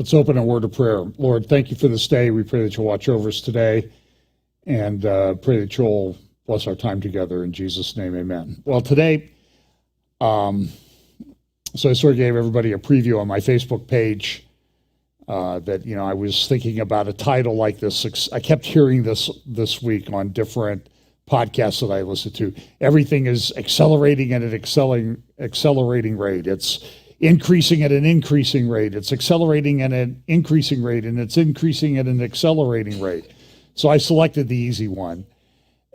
Let's open a word of prayer. Lord, thank you for this day. We pray that you'll watch over us today and pray that you'll bless our time together. In Jesus' name, amen. Well, today, so I sort of gave everybody a preview on my Facebook page that, I was thinking about a title like this. I kept hearing this week on different podcasts that I listen to. Everything is accelerating at an accelerating rate. It's increasing at an increasing rate. It's accelerating at an increasing rate, and it's increasing at an accelerating rate. So I selected the easy one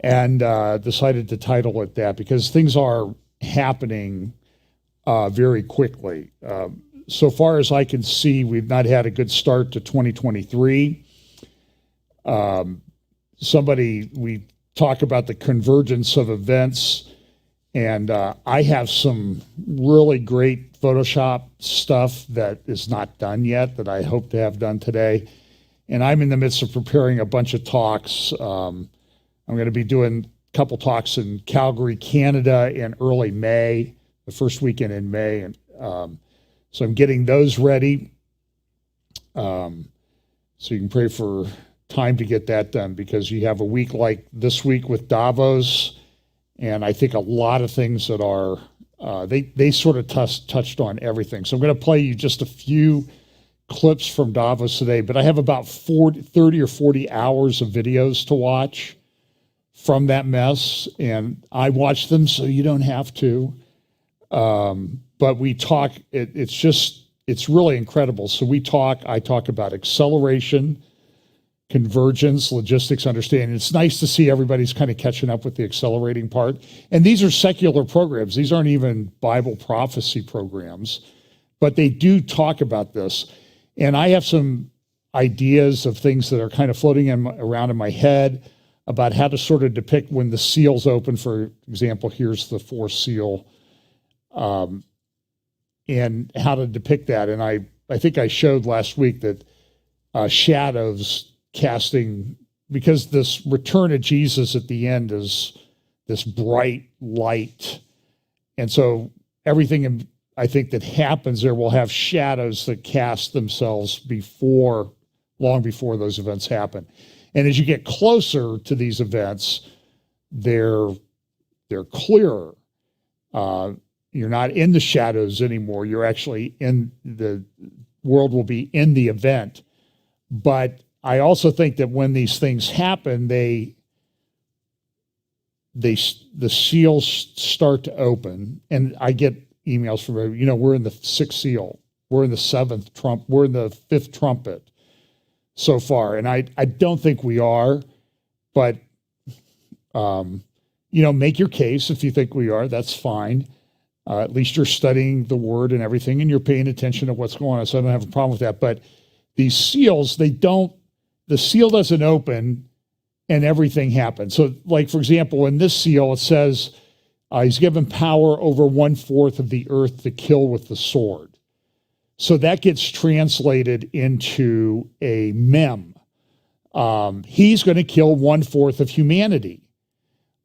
and decided to title it that because things are happening very quickly. So far as I can see, we've not had a good start to 2023. We talk about the convergence of events, and I have some really great Photoshop stuff that is not done yet that I hope to have done today. And I'm in the midst of preparing a bunch of talks. I'm going to be doing a couple talks in Calgary, Canada in early May, the first weekend in May. And so I'm getting those ready. So you can pray for time to get that done, because you have a week like this week with Davos, and I think a lot of things that are, they sort of touched on everything. So I'm going to play you just a few clips from Davos today, but I have about 30 or 40 hours of videos to watch from that mess, and I watch them so you don't have to. But we talk, it's really incredible. So I talk about acceleration, convergence, logistics, understanding. It's nice to see everybody's kind of catching up with the accelerating part. And these are secular programs. These aren't even Bible prophecy programs, but they do talk about this. And I have some ideas of things that are kind of floating around in my head about how to sort of depict when the seals open. For example, here's the fourth seal, and how to depict that. And I think I showed last week that shadows casting, because this return of Jesus at the end is this bright light. And so everything I think that happens there will have shadows that cast themselves long before those events happen. And as you get closer to these events, they're clearer. You're not in the shadows anymore. You're actually the world will be in the event. But I also think that when these things happen, the seals start to open, and I get emails from, we're in the sixth seal, we're in the seventh trump, we're in the fifth trumpet so far, and I don't think we are, but make your case if you think we are. That's fine. At least you're studying the word and everything, and you're paying attention to what's going on. So I don't have a problem with that. But these seals, the seal doesn't open and everything happens. So, like, for example, in this seal, it says he's given power over 1/4 of the earth to kill with the sword. So that gets translated into a mem. He's going to kill 1/4 of humanity.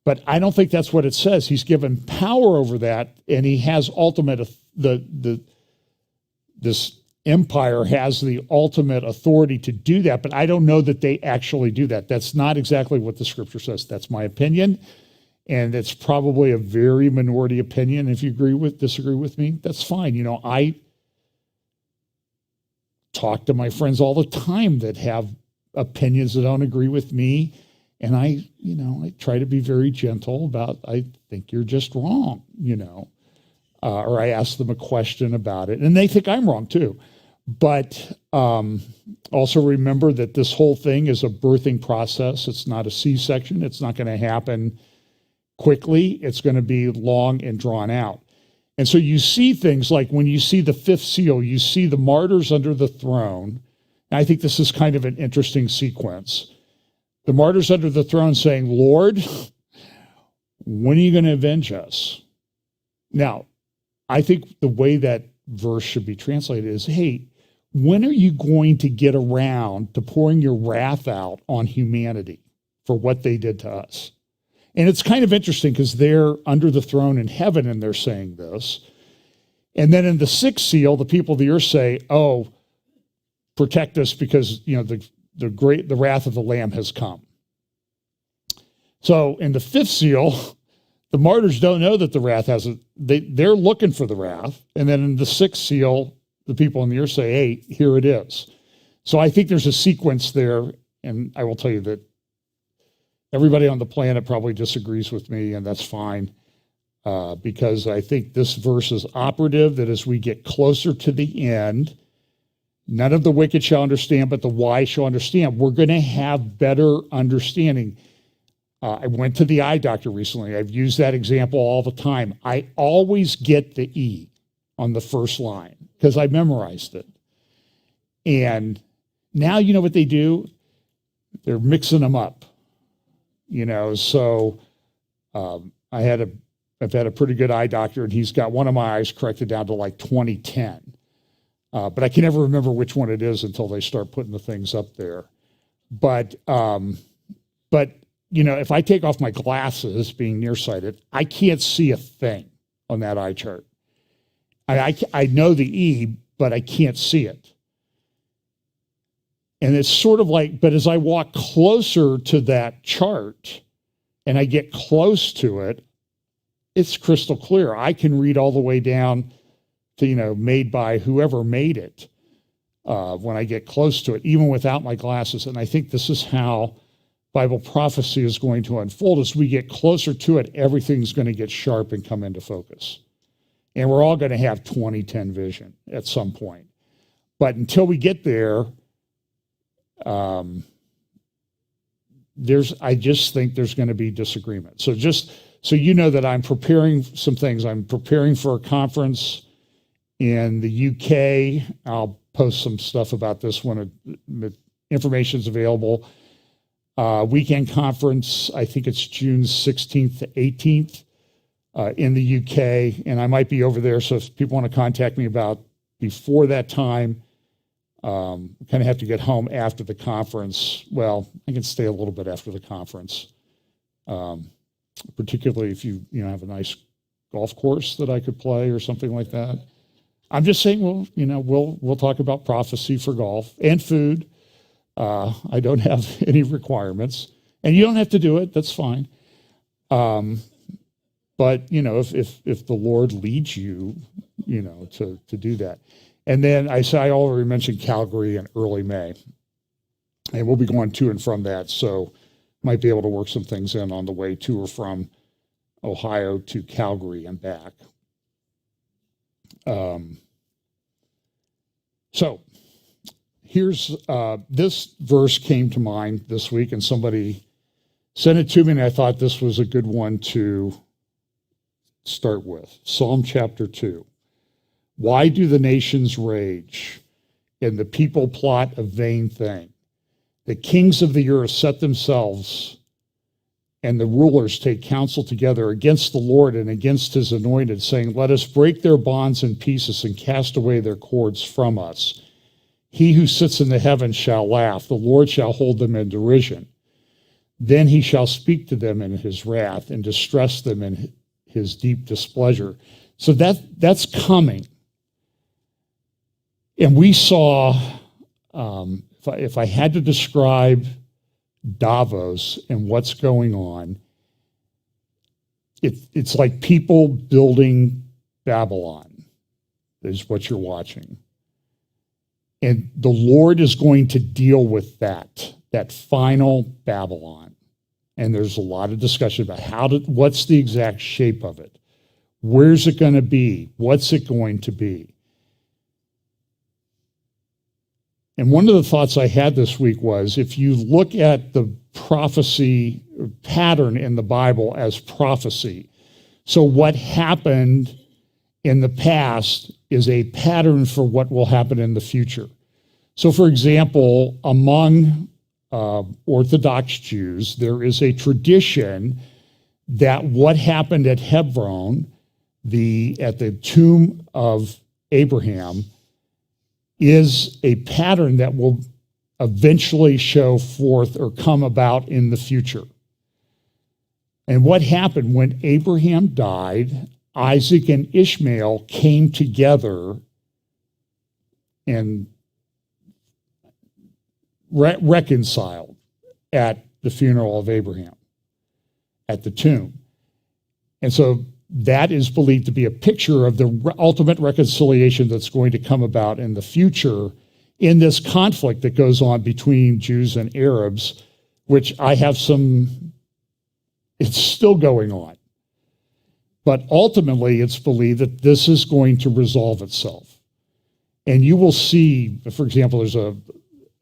But I don't think that's what it says. He's given power over that, and he has this empire has the ultimate authority to do that, but I don't know that they actually do that. That's not exactly what the scripture says. That's my opinion, and it's probably a very minority opinion. If you disagree with me, that's fine. I talk to my friends all the time that have opinions that don't agree with me, and I try to be very gentle about, I think you're just wrong, or I ask them a question about it, and they think I'm wrong too. But also remember that this whole thing is a birthing process. It's not a C-section. It's not going to happen quickly. It's going to be long and drawn out. And so you see things like when you see the fifth seal, you see the martyrs under the throne. And I think this is kind of an interesting sequence. The martyrs under the throne saying, Lord, when are you going to avenge us? Now, I think the way that verse should be translated is, hey, when are you going to get around to pouring your wrath out on humanity for what they did to us? And it's kind of interesting because they're under the throne in heaven and they're saying this. And then in the sixth seal, the people of the earth say, oh, protect us because, the wrath of the Lamb has come. So in the fifth seal, the martyrs don't know that the wrath hasn't, they're looking for the wrath. And then in the sixth seal, the people in the earth say, hey, here it is. So I think there's a sequence there, and I will tell you that everybody on the planet probably disagrees with me, and that's fine, because I think this verse is operative, that as we get closer to the end, none of the wicked shall understand, but the wise shall understand. We're going to have better understanding. I went to the eye doctor recently. I've used that example all the time. I always get the E on the first line because I memorized it. And now you know what they do? They're mixing them up. So I've had a pretty good eye doctor, and he's got one of my eyes corrected down to like 20/10. But I can never remember which one it is until they start putting the things up there. But if I take off my glasses, being nearsighted, I can't see a thing on that eye chart. I know the E, but I can't see it. And it's sort of like, but as I walk closer to that chart and I get close to it, it's crystal clear. I can read all the way down to, made by whoever made it when I get close to it, even without my glasses. And I think this is how Bible prophecy is going to unfold. As we get closer to it, everything's going to get sharp and come into focus. And we're all going to have 20/10 vision at some point. But until we get there, I just think there's going to be disagreement. So just so you know that I'm preparing some things. I'm preparing for a conference in the UK. I'll post some stuff about this when information's available. Weekend conference, I think it's June 16th to 18th in the UK, and I might be over there, so if people want to contact me about before that time, kind of have to get home after the conference. Well, I can stay a little bit after the conference, particularly if you have a nice golf course that I could play or something like that. I'm just saying, we'll talk about prophecy for golf and food. I don't have any requirements, and you don't have to do it. That's fine. But if the Lord leads you, to do that. And then I already mentioned Calgary in early May, and we'll be going to and from that. So might be able to work some things in on the way to or from Ohio to Calgary and back. So here's this verse came to mind this week, and somebody sent it to me, and I thought this was a good one to start with. Psalm chapter 2. Why do the nations rage and the people plot a vain thing? The kings of the earth set themselves, and the rulers take counsel together against the Lord and against his anointed, saying, let us break their bonds in pieces and cast away their cords from us. He who sits in the heavens shall laugh. The Lord shall hold them in derision. Then he shall speak to them in his wrath and distress them in his deep displeasure. So that's coming. And we saw, if I had to describe Davos and what's going on, it's like people building Babylon is what you're watching. And the Lord is going to deal with that final Babylon. And there's a lot of discussion about what's the exact shape of it? Where's it going to be? What's it going to be? And one of the thoughts I had this week was, if you look at the prophecy pattern in the Bible as prophecy, so what happened in the past is a pattern for what will happen in the future. So, for example, among Orthodox Jews, there is a tradition that what happened at Hebron, at the tomb of Abraham, is a pattern that will eventually show forth or come about in the future. And what happened when Abraham died, Isaac and Ishmael came together, and reconciled at the funeral of Abraham, at the tomb. And so that is believed to be a picture of the ultimate reconciliation that's going to come about in the future in this conflict that goes on between Jews and Arabs, which it's still going on. But ultimately, it's believed that this is going to resolve itself. And you will see, for example,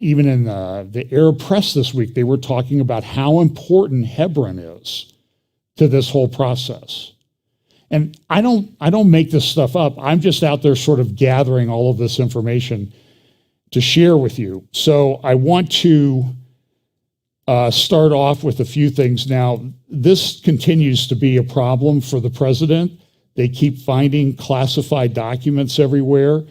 even in the Arab press this week, they were talking about how important Hebron is to this whole process. And I don't make this stuff up. I'm just out there sort of gathering all of this information to share with you. So I want to start off with a few things. Now, this continues to be a problem for the president. They keep finding classified documents everywhere.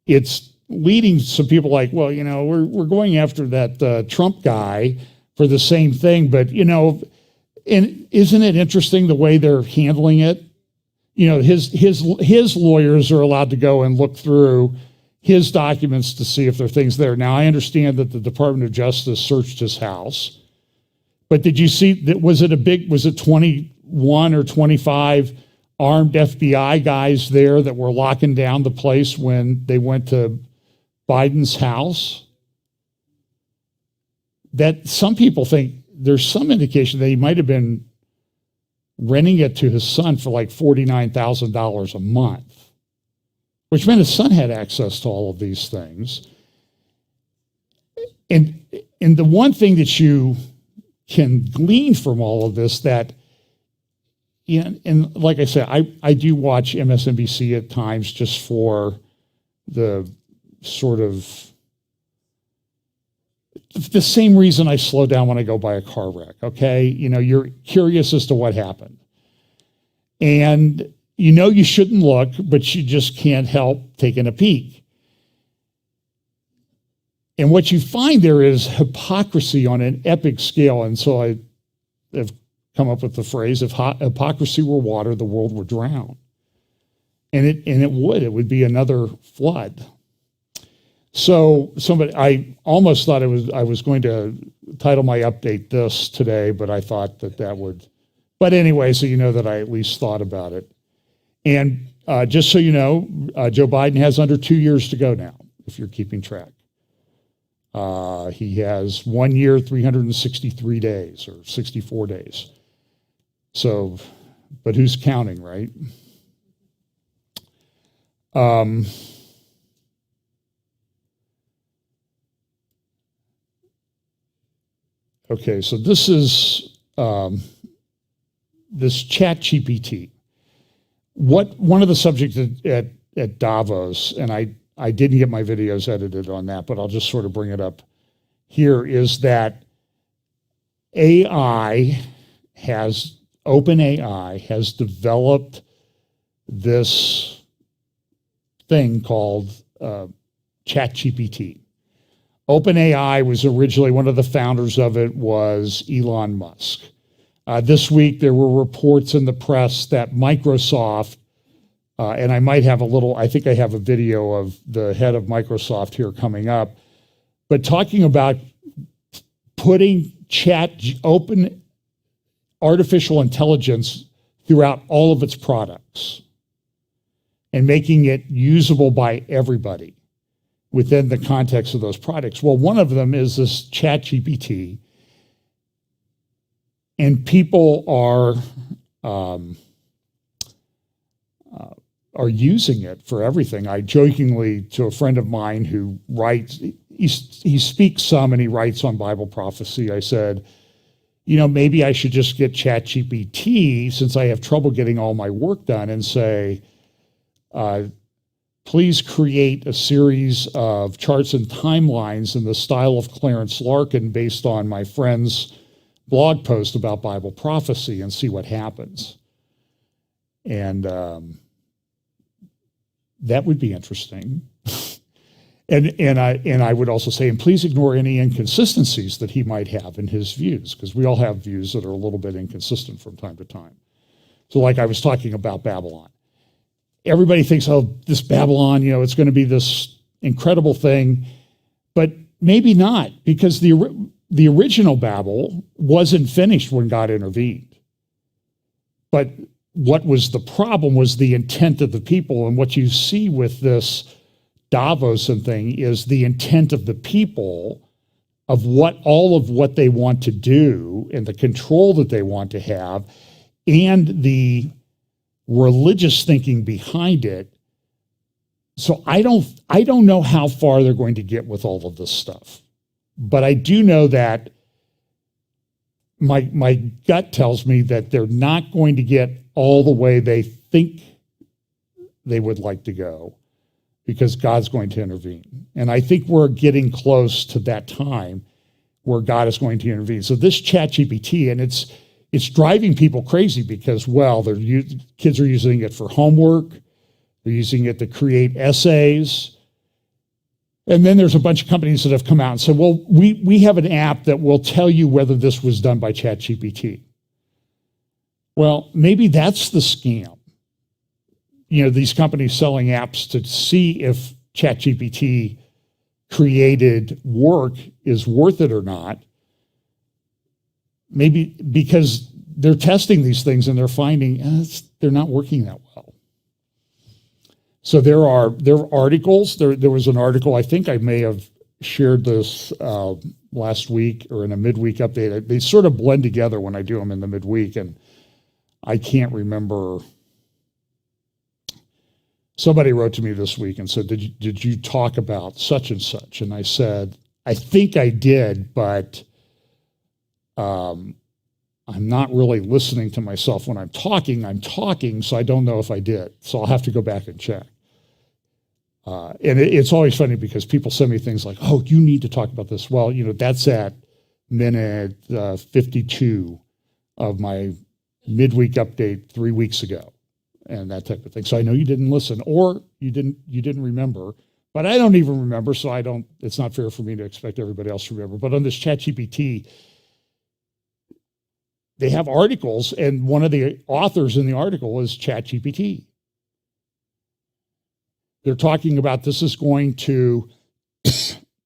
It's leading some people like, well, we're going after that Trump guy for the same thing, but, and isn't it interesting the way they're handling it? His lawyers are allowed to go and look through his documents to see if there are things there. Now, I understand that the Department of Justice searched his house, but did you see that? Was it 21 or 25 armed FBI guys there that were locking down the place when they went to Biden's house? That some people think there's some indication that he might have been renting it to his son for like $49,000 a month, which meant his son had access to all of these things. And the one thing that you can glean from all of this that, and like I said, I do watch MSNBC at times just for the sort of the same reason I slow down when I go by a car wreck, okay? You're curious as to what happened. And you shouldn't look, but you just can't help taking a peek. And what you find there is hypocrisy on an epic scale. And so I have come up with the phrase, if hypocrisy were water, the world would drown. And it would be another flood. So I almost thought I was going to title my update this today, but I thought that would, but anyway, so you know that I at least thought about it. And just so you know, Joe Biden has under 2 years to go now, if you're keeping track. He has 1 year, 363 days or 64 days. So, but who's counting, right? Okay, so this is this ChatGPT. One of the subjects at Davos, and I didn't get my videos edited on that, but I'll just sort of bring it up here, is that OpenAI has developed this thing called ChatGPT. OpenAI was originally, one of the founders of it was Elon Musk. This week there were reports in the press that Microsoft, and I think I have a video of the head of Microsoft here coming up, but talking about putting open artificial intelligence throughout all of its products and making it usable by everybody within the context of those products. Well, one of them is this ChatGPT, and people are using it for everything. I jokingly, to a friend of mine who writes, he speaks some and he writes on Bible prophecy, I said, maybe I should just get ChatGPT, since I have trouble getting all my work done, and say, please create a series of charts and timelines in the style of Clarence Larkin based on my friend's blog post about Bible prophecy, and see what happens. And that would be interesting. And I would also say, and please ignore any inconsistencies that he might have in his views, because we all have views that are a little bit inconsistent from time to time. So like I was talking about Babylon. Everybody thinks, oh, this Babylon, it's going to be this incredible thing. But maybe not, because the original Babel wasn't finished when God intervened. But what was the problem was the intent of the people. And what you see with this Davos and thing is the intent of the people of all of what they want to do and the control that they want to have and the religious thinking behind it. So I don't know how far they're going to get with all of this stuff. But I do know that my gut tells me that they're not going to get all the way they think they would like to go, because God's going to intervene. And I think we're getting close to that time where God is going to intervene. So this ChatGPT, and it's driving people crazy because, well, kids are using it for homework. They're using it to create essays. And then there's a bunch of companies that have come out and said, well, we have an app that will tell you whether this was done by ChatGPT. Well, maybe that's the scam. These companies selling apps to see if ChatGPT created work is worth it or not. Maybe because they're testing these things and they're finding they're not working that well. So there are articles. There was an article, I think I may have shared this last week or in a midweek update. They sort of blend together when I do them in the midweek, and I can't remember. Somebody wrote to me this week and said, did you talk about such and such? And I said, I think I did, but I'm not really listening to myself when I'm talking, so I don't know if I did. So I'll have to go back and check. And it's always funny because people send me things like, oh, you need to talk about this. Well, that's at minute 52 of my midweek update 3 weeks ago, and that type of thing. So I know you didn't listen, or you didn't remember, but I don't even remember. So it's not fair for me to expect everybody else to remember. But on this ChatGPT, they have articles, and one of the authors in the article is ChatGPT. They're talking about this is going to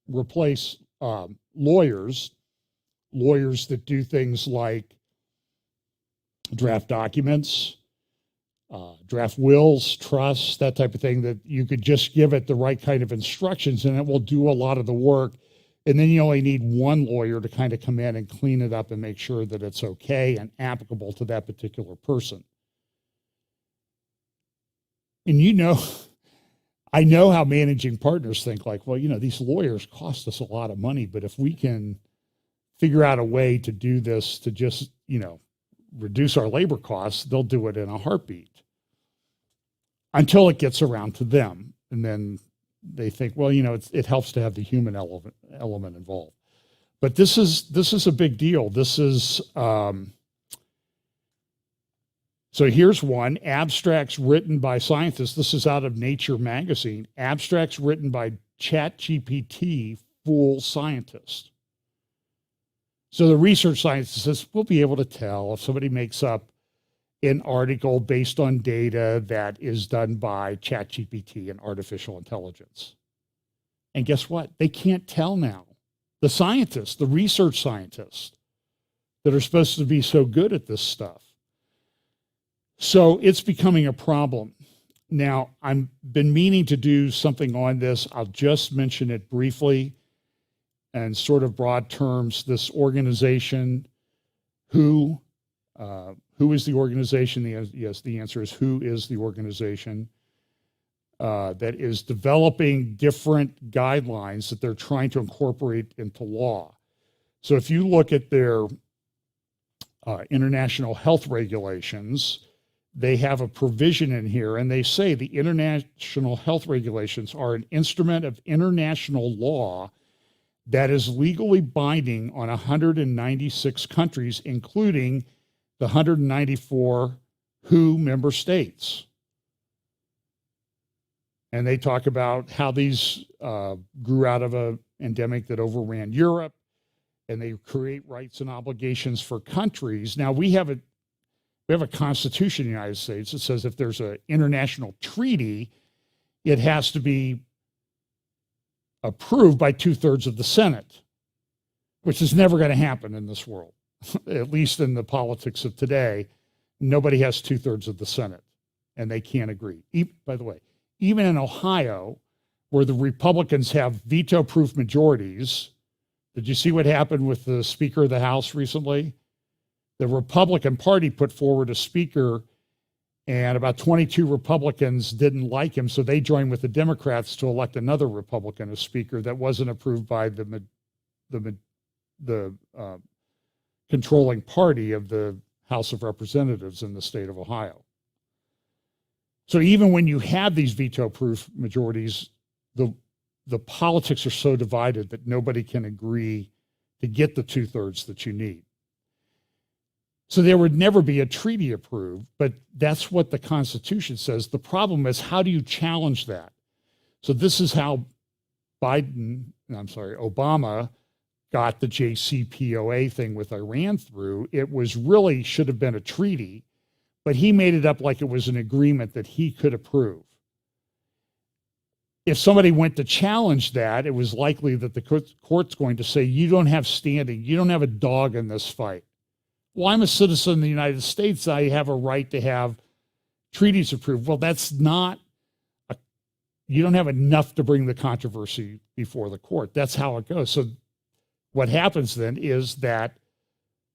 replace lawyers that do things like draft documents, draft wills, trusts, that type of thing, that you could just give it the right kind of instructions and it will do a lot of the work. And then you only need one lawyer to kind of come in and clean it up and make sure that it's okay and applicable to that particular person. And I know how managing partners think, like, well, these lawyers cost us a lot of money, but if we can figure out a way to do this to just, reduce our labor costs, they'll do it in a heartbeat until it gets around to them. And then they think, well, it helps to have the human element involved. But this is a big deal. This is, so here's one, abstracts written by scientists. This is out of Nature magazine. Abstracts written by ChatGPT fool scientists. So the research scientists will be able to tell if somebody makes up an article based on data that is done by ChatGPT and artificial intelligence. And guess what? They can't tell now. The scientists, the research scientists that are supposed to be so good at this stuff. So it's becoming a problem. Now, I've been meaning to do something on this. I'll just mention it briefly and sort of broad terms. This organization, who is the organization? Yes, the answer is who is the organization that is developing different guidelines that they're trying to incorporate into law. So if you look at their international health regulations, they have a provision in here, and they say the international health regulations are an instrument of international law that is legally binding on 196 countries, including the 194 WHO member states. And they talk about how these grew out of an endemic that overran Europe, and they create rights and obligations for countries. Now, we have a constitution in the United States that says if there's an international treaty, it has to be approved by 2/3 of the Senate, which is never going to happen in this world. At least in the politics of today, nobody has 2/3 of the Senate, and they can't agree. By the way, even in Ohio, where the Republicans have veto-proof majorities, did you see what happened with the Speaker of the House recently? The Republican Party put forward a speaker, and about 22 Republicans didn't like him, so they joined with the Democrats to elect another Republican as speaker that wasn't approved by the controlling party of the House of Representatives in the state of Ohio. So even when you have these veto-proof majorities, the politics are so divided that nobody can agree to get the 2/3 that you need. So there would never be a treaty approved, but that's what the Constitution says. The problem is, how do you challenge that? So this is how Obama got the JCPOA thing with Iran through. It was really should have been a treaty, but he made it up like it was an agreement that he could approve. If somebody went to challenge that, it was likely that the court's going to say, you don't have standing, you don't have a dog in this fight. Well, I'm a citizen of the United States. I have a right to have treaties approved. Well, that's not, you don't have enough to bring the controversy before the court. That's how it goes. So what happens then is that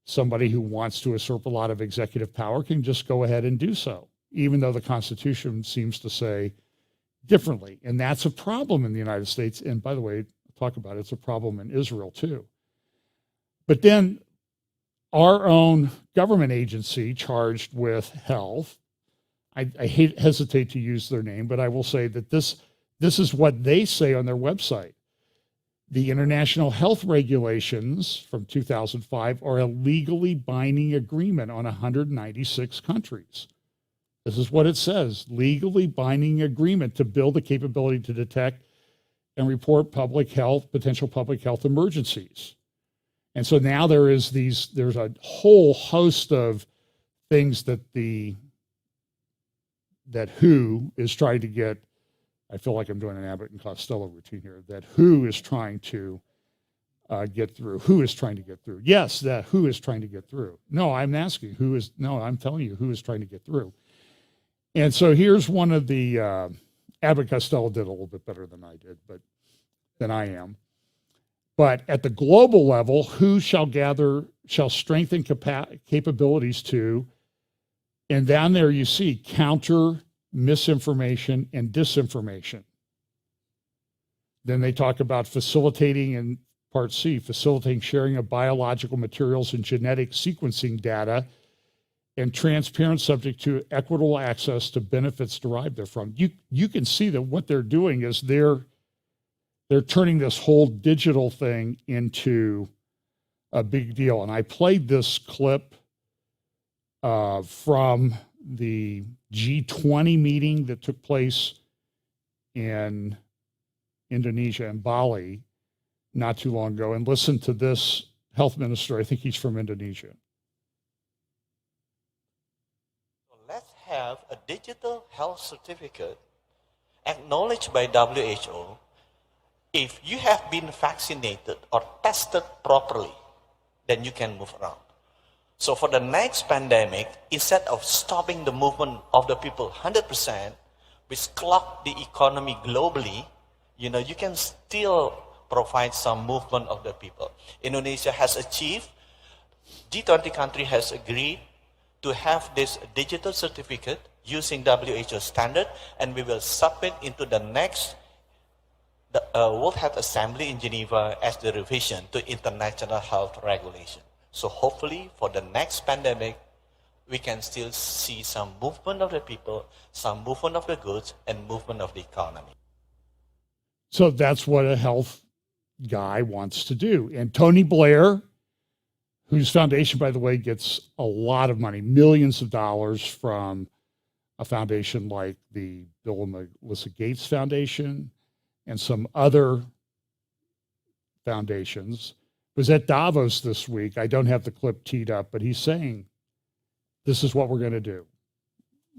somebody who wants to usurp a lot of executive power can just go ahead and do so, even though the Constitution seems to say differently. And that's a problem in the United States. And by the way, talk about it, it's a problem in Israel too. But then our own government agency charged with health, I hesitate to use their name, but I will say that this is what they say on their website. The international health regulations from 2005 are a legally binding agreement on 196 countries. This is what it says, legally binding agreement to build the capability to detect and report potential public health emergencies. And so now there's a whole host of things that WHO is trying to get. I feel like I'm doing an Abbott and Costello routine here, that WHO is trying to get through. Who is trying to get through? Yes, that WHO is trying to get through. No, I'm asking I'm telling you who is trying to get through. And so here's one of the, Abbott Costello did a little bit better than I am. But at the global level, who shall strengthen capabilities to, and down there you see counter misinformation and disinformation. Then they talk about facilitating in Part C, facilitating sharing of biological materials and genetic sequencing data and transparent subject to equitable access to benefits derived therefrom. You can see that what they're doing is they're turning this whole digital thing into a big deal. And I played this clip from the G20 meeting that took place in Indonesia and Bali not too long ago. And listen to this health minister. I think he's from Indonesia. Let's have a digital health certificate acknowledged by WHO. If you have been vaccinated or tested properly, then you can move around. So for the next pandemic, instead of stopping the movement of the people 100%, which clogged the economy globally, you can still provide some movement of the people. Indonesia has achieved, G20 country has agreed to have this digital certificate using WHO standard, and we will submit into the next World Health Assembly in Geneva as the revision to international health regulation. So hopefully for the next pandemic, we can still see some movement of the people, some movement of the goods, and movement of the economy. So that's what a health guy wants to do. And Tony Blair, whose foundation, by the way, gets a lot of money, millions of dollars from a foundation like the Bill and Melinda Gates Foundation and some other foundations, was at Davos this week. I don't have the clip teed up, but he's saying, this is what we're going to do.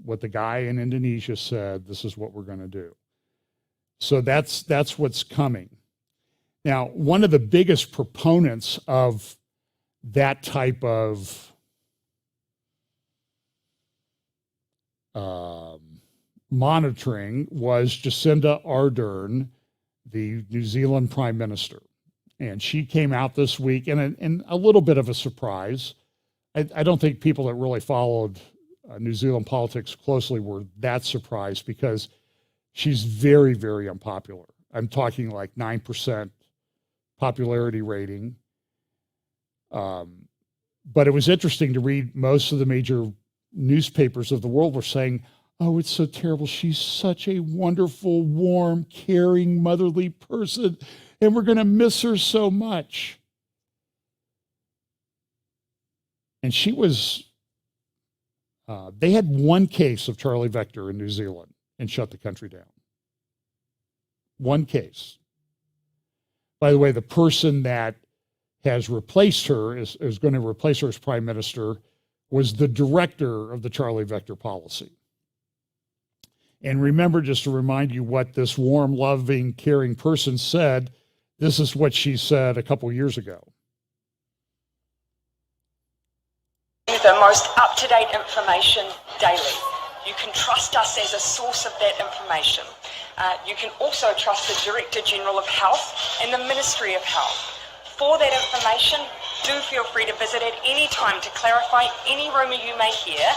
What the guy in Indonesia said, this is what we're going to do. So that's what's coming. Now, one of the biggest proponents of that type of monitoring was Jacinda Ardern, the New Zealand Prime Minister. And she came out this week in a little bit of a surprise. I don't think people that really followed New Zealand politics closely were that surprised because she's very, very unpopular. I'm talking like 9% popularity rating. But it was interesting to read most of the major newspapers of the world were saying, oh, it's so terrible. She's such a wonderful, warm, caring, motherly person, and we're going to miss her so much. And she was, they had one case of Charlie Vector in New Zealand and shut the country down. One case. By the way, the person that has replaced her, is going to replace her as prime minister, was the director of the Charlie Vector policy. And remember, just to remind you what this warm, loving, caring person said, this is what she said a couple years ago. The most up-to-date information daily. You can trust us as a source of that information. You can also trust the Director General of Health and the Ministry of Health. For that information, do feel free to visit at any time to clarify any rumour you may hear,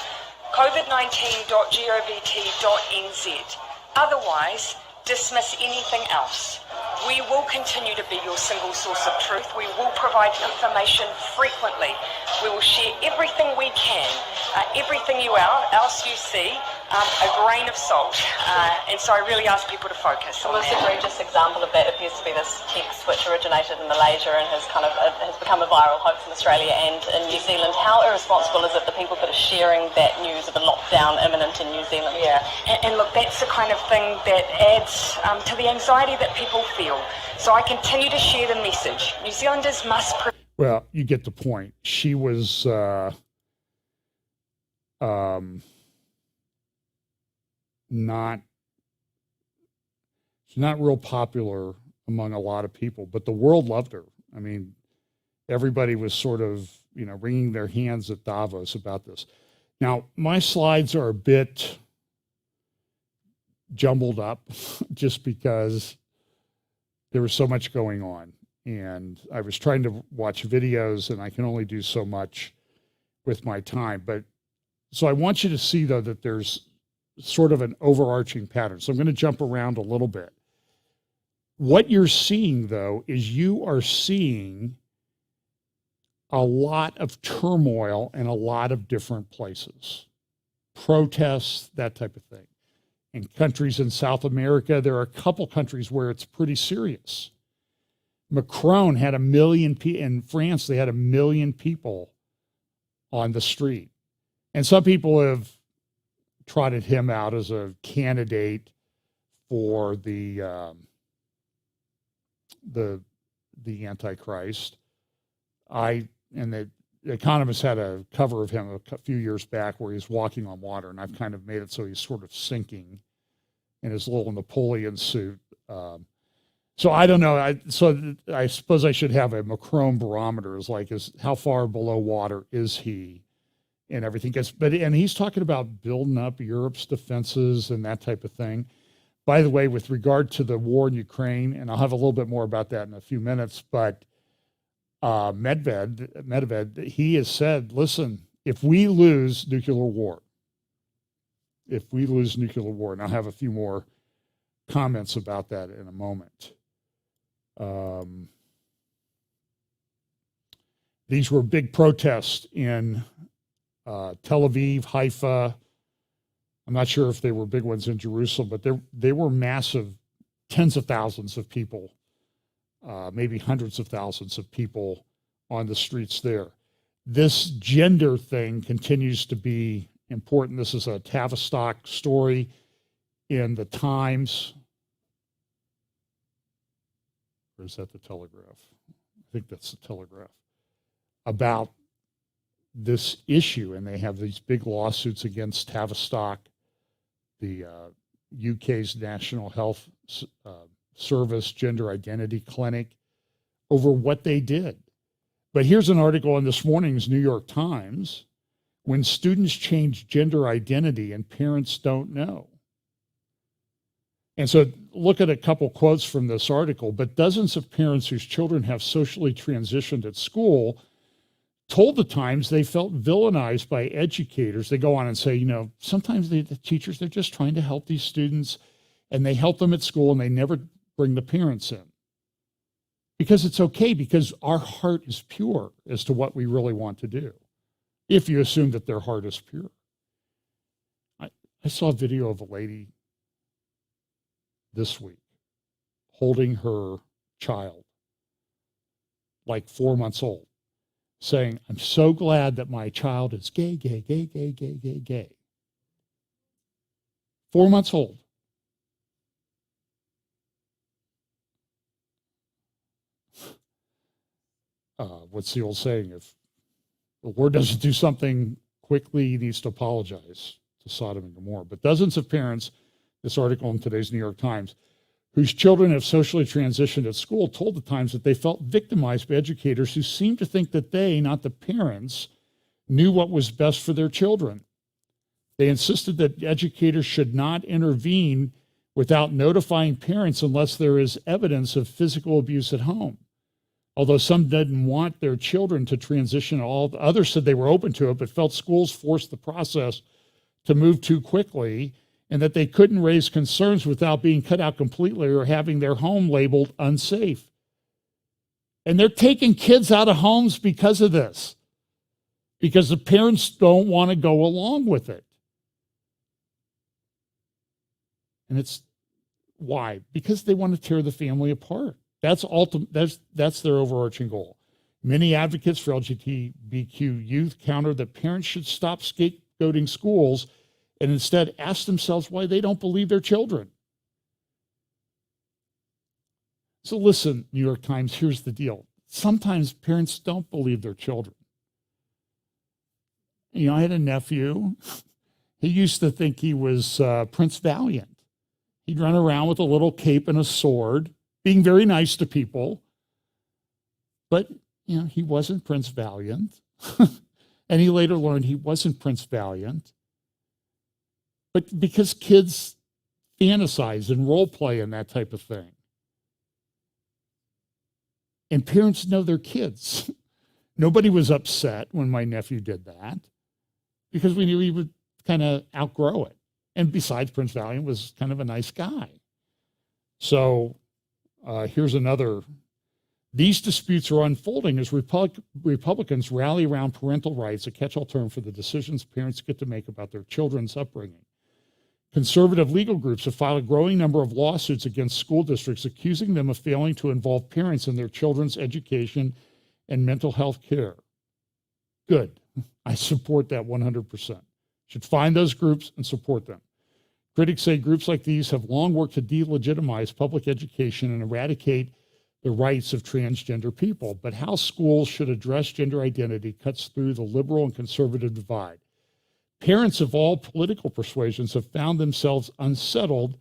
covid19.govt.nz. Otherwise, dismiss anything else. We will continue to be your single source of truth. We will provide information frequently. We will share everything we can, everything else you see, a grain of salt. And so I really ask people to focus on The most egregious example of that appears to be this text which originated in Malaysia and has become a viral hoax in Australia and in New Zealand. How irresponsible is it the people that are sharing that news of a lockdown imminent in New Zealand? Yeah, and look, that's the kind of thing that adds to the anxiety that people feel. So I continue to share the message. New Zealanders must... Well, you get the point. She was she's not real popular among a lot of people, but the world loved her. I mean, everybody was sort of, wringing their hands at Davos about this. Now, my slides are a bit jumbled up just because there was so much going on. And I was trying to watch videos and I can only do so much with my time. But so I want you to see, though, that there's sort of an overarching pattern. So I'm going to jump around a little bit. What you're seeing, though, is you are seeing a lot of turmoil in a lot of different places. Protests, that type of thing. In countries in South America, there are a couple countries where it's pretty serious. Macron had 1 million people. In France, they had 1 million people on the street. And some people have trotted him out as a candidate for the Antichrist. The Economist had a cover of him a few years back where he's walking on water, and I've kind of made it so he's sort of sinking in his little Napoleon suit. So I don't know. I suppose I should have a Macron barometer. Is how far below water is he, and everything. And he's talking about building up Europe's defenses and that type of thing. By the way, with regard to the war in Ukraine, and I'll have a little bit more about that in a few minutes, but Medved, he has said, listen, if we lose nuclear war, and I'll have a few more comments about that in a moment. These were big protests in Tel Aviv, Haifa. I'm not sure if they were big ones in Jerusalem, but they were massive, tens of thousands of people, maybe hundreds of thousands of people on the streets there. This gender thing continues to be important. This is a Tavistock story in the Times. Or is that the Telegraph? I think that's the Telegraph. About this issue, and they have these big lawsuits against Tavistock, the UK's National Health Service Gender Identity Clinic. over what they did. But here's an article in this morning's New York Times: when students change gender identity and parents don't know. And so look at a couple quotes from this article. But dozens of parents whose children have socially transitioned at school told the Times they felt villainized by educators. They go on and say, sometimes the teachers, they're just trying to help these students, and they help them at school and they never bring the parents in. Because it's okay, because our heart is pure as to what we really want to do, if you assume that their heart is pure. I saw a video of a lady this week holding her child, like 4 months old, saying, "I'm so glad that my child is gay, gay, gay, gay, gay, gay, gay." 4 months old. What's the old saying? If the Lord doesn't do something quickly, he needs to apologize to Sodom and Gomorrah. But dozens of parents, this article in today's New York Times, whose children have socially transitioned at school, told the Times that they felt victimized by educators who seemed to think that they, not the parents, knew what was best for their children. They insisted that educators should not intervene without notifying parents unless there is evidence of physical abuse at home. Although some didn't want their children to transition at all, others said they were open to it, but felt schools forced the process to move too quickly, and that they couldn't raise concerns without being cut out completely or having their home labeled unsafe. And they're taking kids out of homes because of this, because the parents don't want to go along with it. And it's why? Because they want to tear the family apart. That's their overarching goal. Many advocates for LGBTQ youth counter that parents should stop scapegoating schools and instead ask themselves why they don't believe their children. So listen, New York Times, here's the deal. Sometimes parents don't believe their children. I had a nephew. He used to think he was Prince Valiant. He'd run around with a little cape and a sword, being very nice to people. But, he wasn't Prince Valiant. And he later learned he wasn't Prince Valiant. But because kids fantasize and role play and that type of thing. And parents know their kids. Nobody was upset when my nephew did that because we knew he would kind of outgrow it. And besides, Prince Valiant was kind of a nice guy. So here's another. These disputes are unfolding as Republicans rally around parental rights, a catch-all term for the decisions parents get to make about their children's upbringing. Conservative legal groups have filed a growing number of lawsuits against school districts, accusing them of failing to involve parents in their children's education and mental health care. Good. I support that 100%. Should find those groups and support them. Critics say groups like these have long worked to delegitimize public education and eradicate the rights of transgender people. But how schools should address gender identity cuts through the liberal and conservative divide. Parents of all political persuasions have found themselves unsettled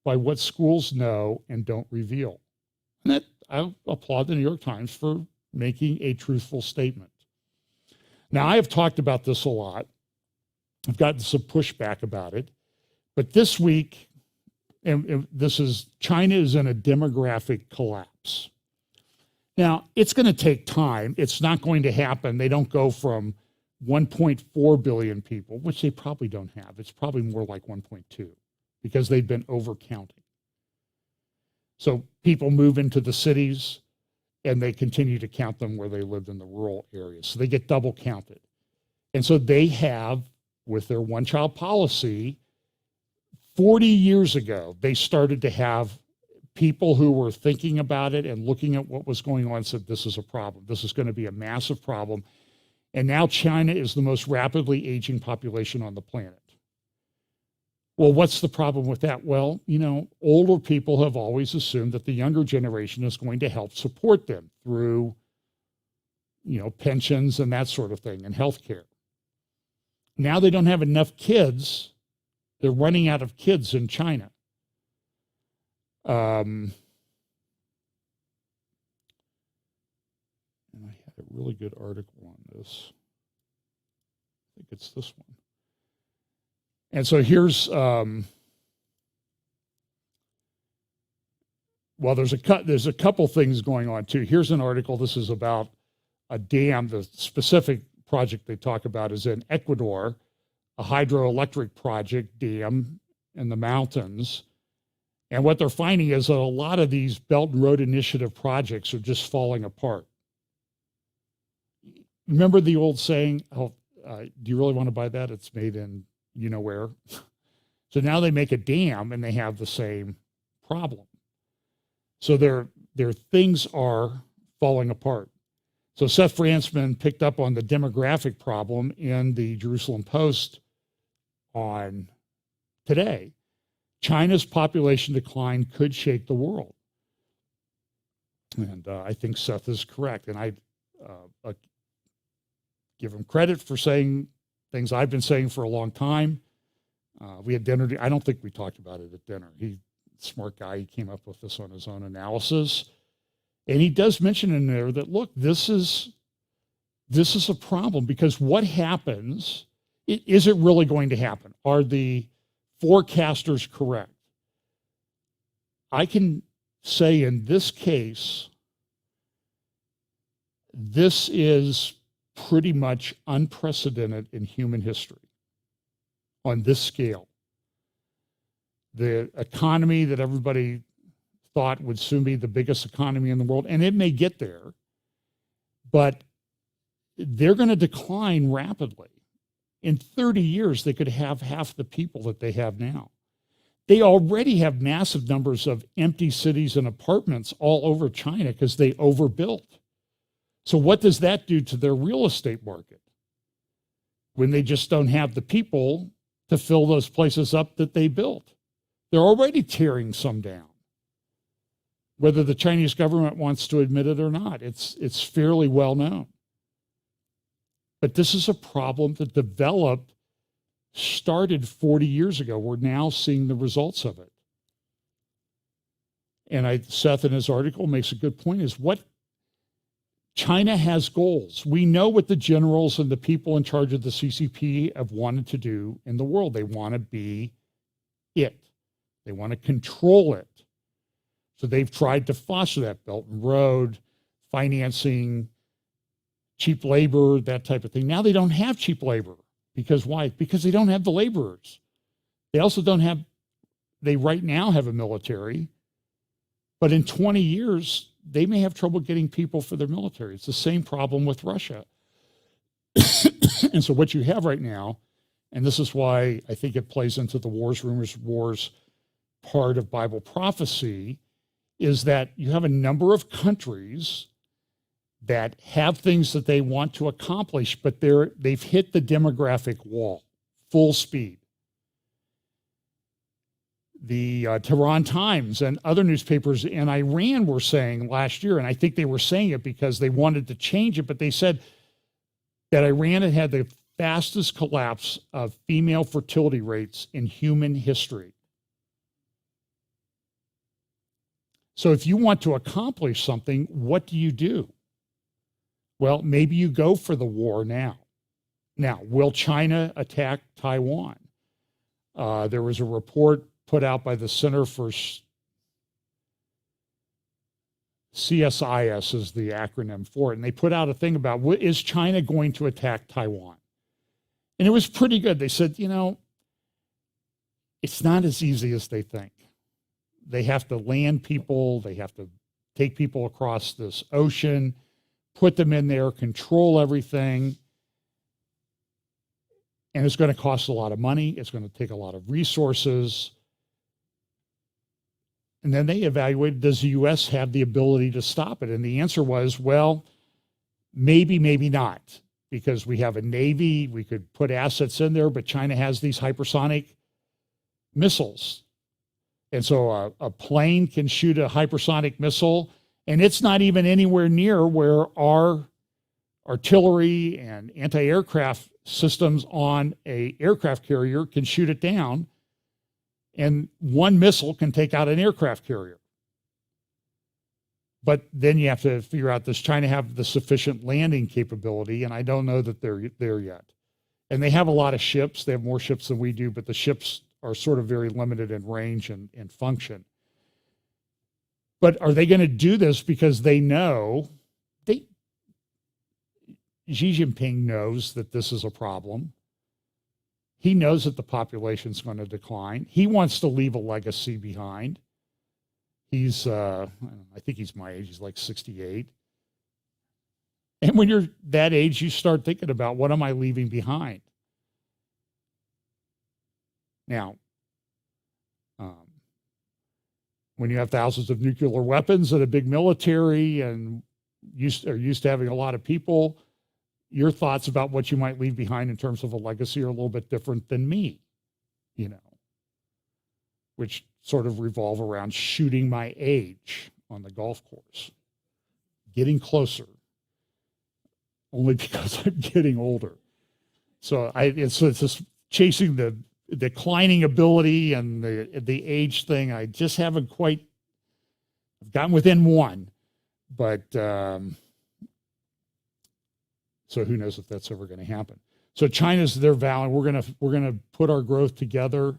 by what schools know and don't reveal. And that, I applaud the New York Times for making a truthful statement. Now, I have talked about this a lot. I've gotten some pushback about it. But this week, and China is in a demographic collapse. Now, it's going to take time. It's not going to happen. They don't go from 1.4 billion people, which they probably don't have. It's probably more like 1.2 because they've been overcounting. So people move into the cities and they continue to count them where they lived in the rural areas. So they get double counted. And so they have, with their one-child policy, 40 years ago, they started to have people who were thinking about it and looking at what was going on and said, this is a problem. This is going to be a massive problem. And now China is the most rapidly aging population on the planet. Well, what's the problem with that? Well, older people have always assumed that the younger generation is going to help support them through, pensions and that sort of thing and health care. Now they don't have enough kids. They're running out of kids in China. had a really good article on this. I think it's this one. And so here's, well, there's a couple things going on too. Here's an article. This is about a dam. The specific project they talk about is in Ecuador, a hydroelectric project dam in the mountains. And what they're finding is that a lot of these Belt and Road Initiative projects are just falling apart. Remember the old saying, do you really want to buy that? It's made in you know where. So now they make a dam and they have the same problem. So their things are falling apart. So Seth Fransman picked up on the demographic problem in the Jerusalem Post on today. China's population decline could shake the world. And I think Seth is correct. And I give him credit for saying things I've been saying for a long time. We had dinner. I don't think we talked about it at dinner. He's a smart guy. He came up with this on his own analysis. And he does mention in there that, look, this is a problem because what happens, is it really going to happen? Are the forecasters correct? I can say in this case, this is pretty much unprecedented in human history on this scale. The economy that everybody thought would soon be the biggest economy in the world, and it may get there, but they're going to decline rapidly. In 30 years, they could have half the people that they have now. They already have massive numbers of empty cities and apartments all over China because they overbuilt. So what does that do to their real estate market when they just don't have the people to fill those places up that they built? They're already tearing some down. Whether the Chinese government wants to admit it or not, it's fairly well known. But this is a problem that started 40 years ago. We're now seeing the results of it. And Seth in his article makes a good point is what China has goals. We know what the generals and the people in charge of the CCP have wanted to do in the world. They want to be it. They want to control it. So they've tried to foster that Belt and Road, financing, cheap labor, that type of thing. Now they don't have cheap labor. Because why? Because they don't have the laborers. They also they right now have a military, but in 20 years, they may have trouble getting people for their military. It's the same problem with Russia. And so what you have right now, and this is why I think it plays into the wars, rumors, wars part of Bible prophecy, is that you have a number of countries that have things that they want to accomplish, but they've hit the demographic wall, full speed. The Tehran Times and other newspapers in Iran were saying last year, and I think they were saying it because they wanted to change it, but they said that Iran had the fastest collapse of female fertility rates in human history. So if you want to accomplish something, what do you do? Well, maybe you go for the war now. Now, will China attack Taiwan? There was a report put out by the Center for CSIS is the acronym for it, and they put out a thing about is China going to attack Taiwan? And it was pretty good. They said, it's not as easy as they think. They have to land people. They have to take people across this ocean, put them in there, control everything. And it's going to cost a lot of money. It's going to take a lot of resources. And then they evaluated, does the U.S. have the ability to stop it? And the answer was, well, maybe, maybe not, because we have a Navy, we could put assets in there, but China has these hypersonic missiles. And so a plane can shoot a hypersonic missile, and it's not even anywhere near where our artillery and anti-aircraft systems on an aircraft carrier can shoot it down. And one missile can take out an aircraft carrier. But then you have to figure out, does China have the sufficient landing capability? And I don't know that they're there yet. And they have a lot of ships. They have more ships than we do, but the ships are sort of very limited in range and function. But are they going to do this because they know, Xi Jinping knows that this is a problem. He knows that the population is going to decline. He wants to leave a legacy behind. He's, I think he's my age. He's like 68. And when you're that age, you start thinking about, what am I leaving behind? Now, when you have thousands of nuclear weapons and a big military and are used to having a lot of people, your thoughts about what you might leave behind in terms of a legacy are a little bit different than me, which sort of revolve around shooting my age on the golf course, getting closer, only because I'm getting older. So it's just chasing the declining ability and the age thing. I just haven't quite gotten within one, but so who knows if that's ever going to happen. So China's their value. We're gonna put our growth together,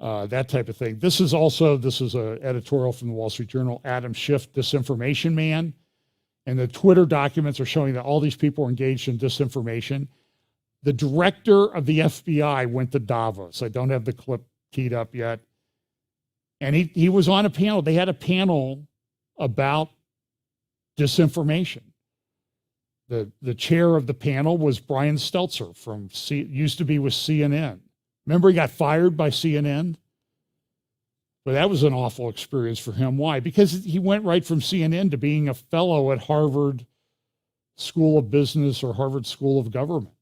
that type of thing. This is an editorial from the Wall Street Journal. Adam Schiff, disinformation man, and the Twitter documents are showing that all these people are engaged in disinformation. The director of the FBI went to Davos. I don't have the clip teed up yet, and he was on a panel. They had a panel about disinformation. The chair of the panel was Brian Stelter used to be with CNN. Remember, he got fired by CNN? But that was an awful experience for him. Why? Because he went right from CNN to being a fellow at Harvard School of Business or Harvard School of Government.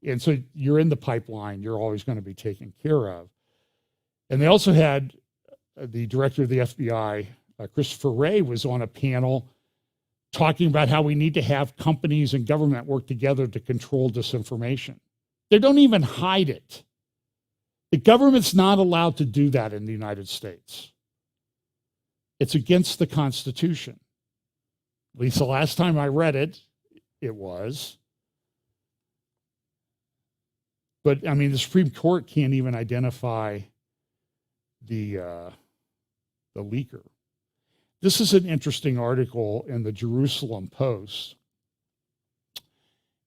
And so you're in the pipeline. You're always going to be taken care of. And they also had the director of the FBI, Christopher Wray, was on a panel talking about how we need to have companies and government work together to control disinformation. They don't even hide it. The government's not allowed to do that in the United States. It's against the Constitution. At least the last time I read it, it was. But I mean, the Supreme Court can't even identify the leaker. This is an interesting article in the Jerusalem Post.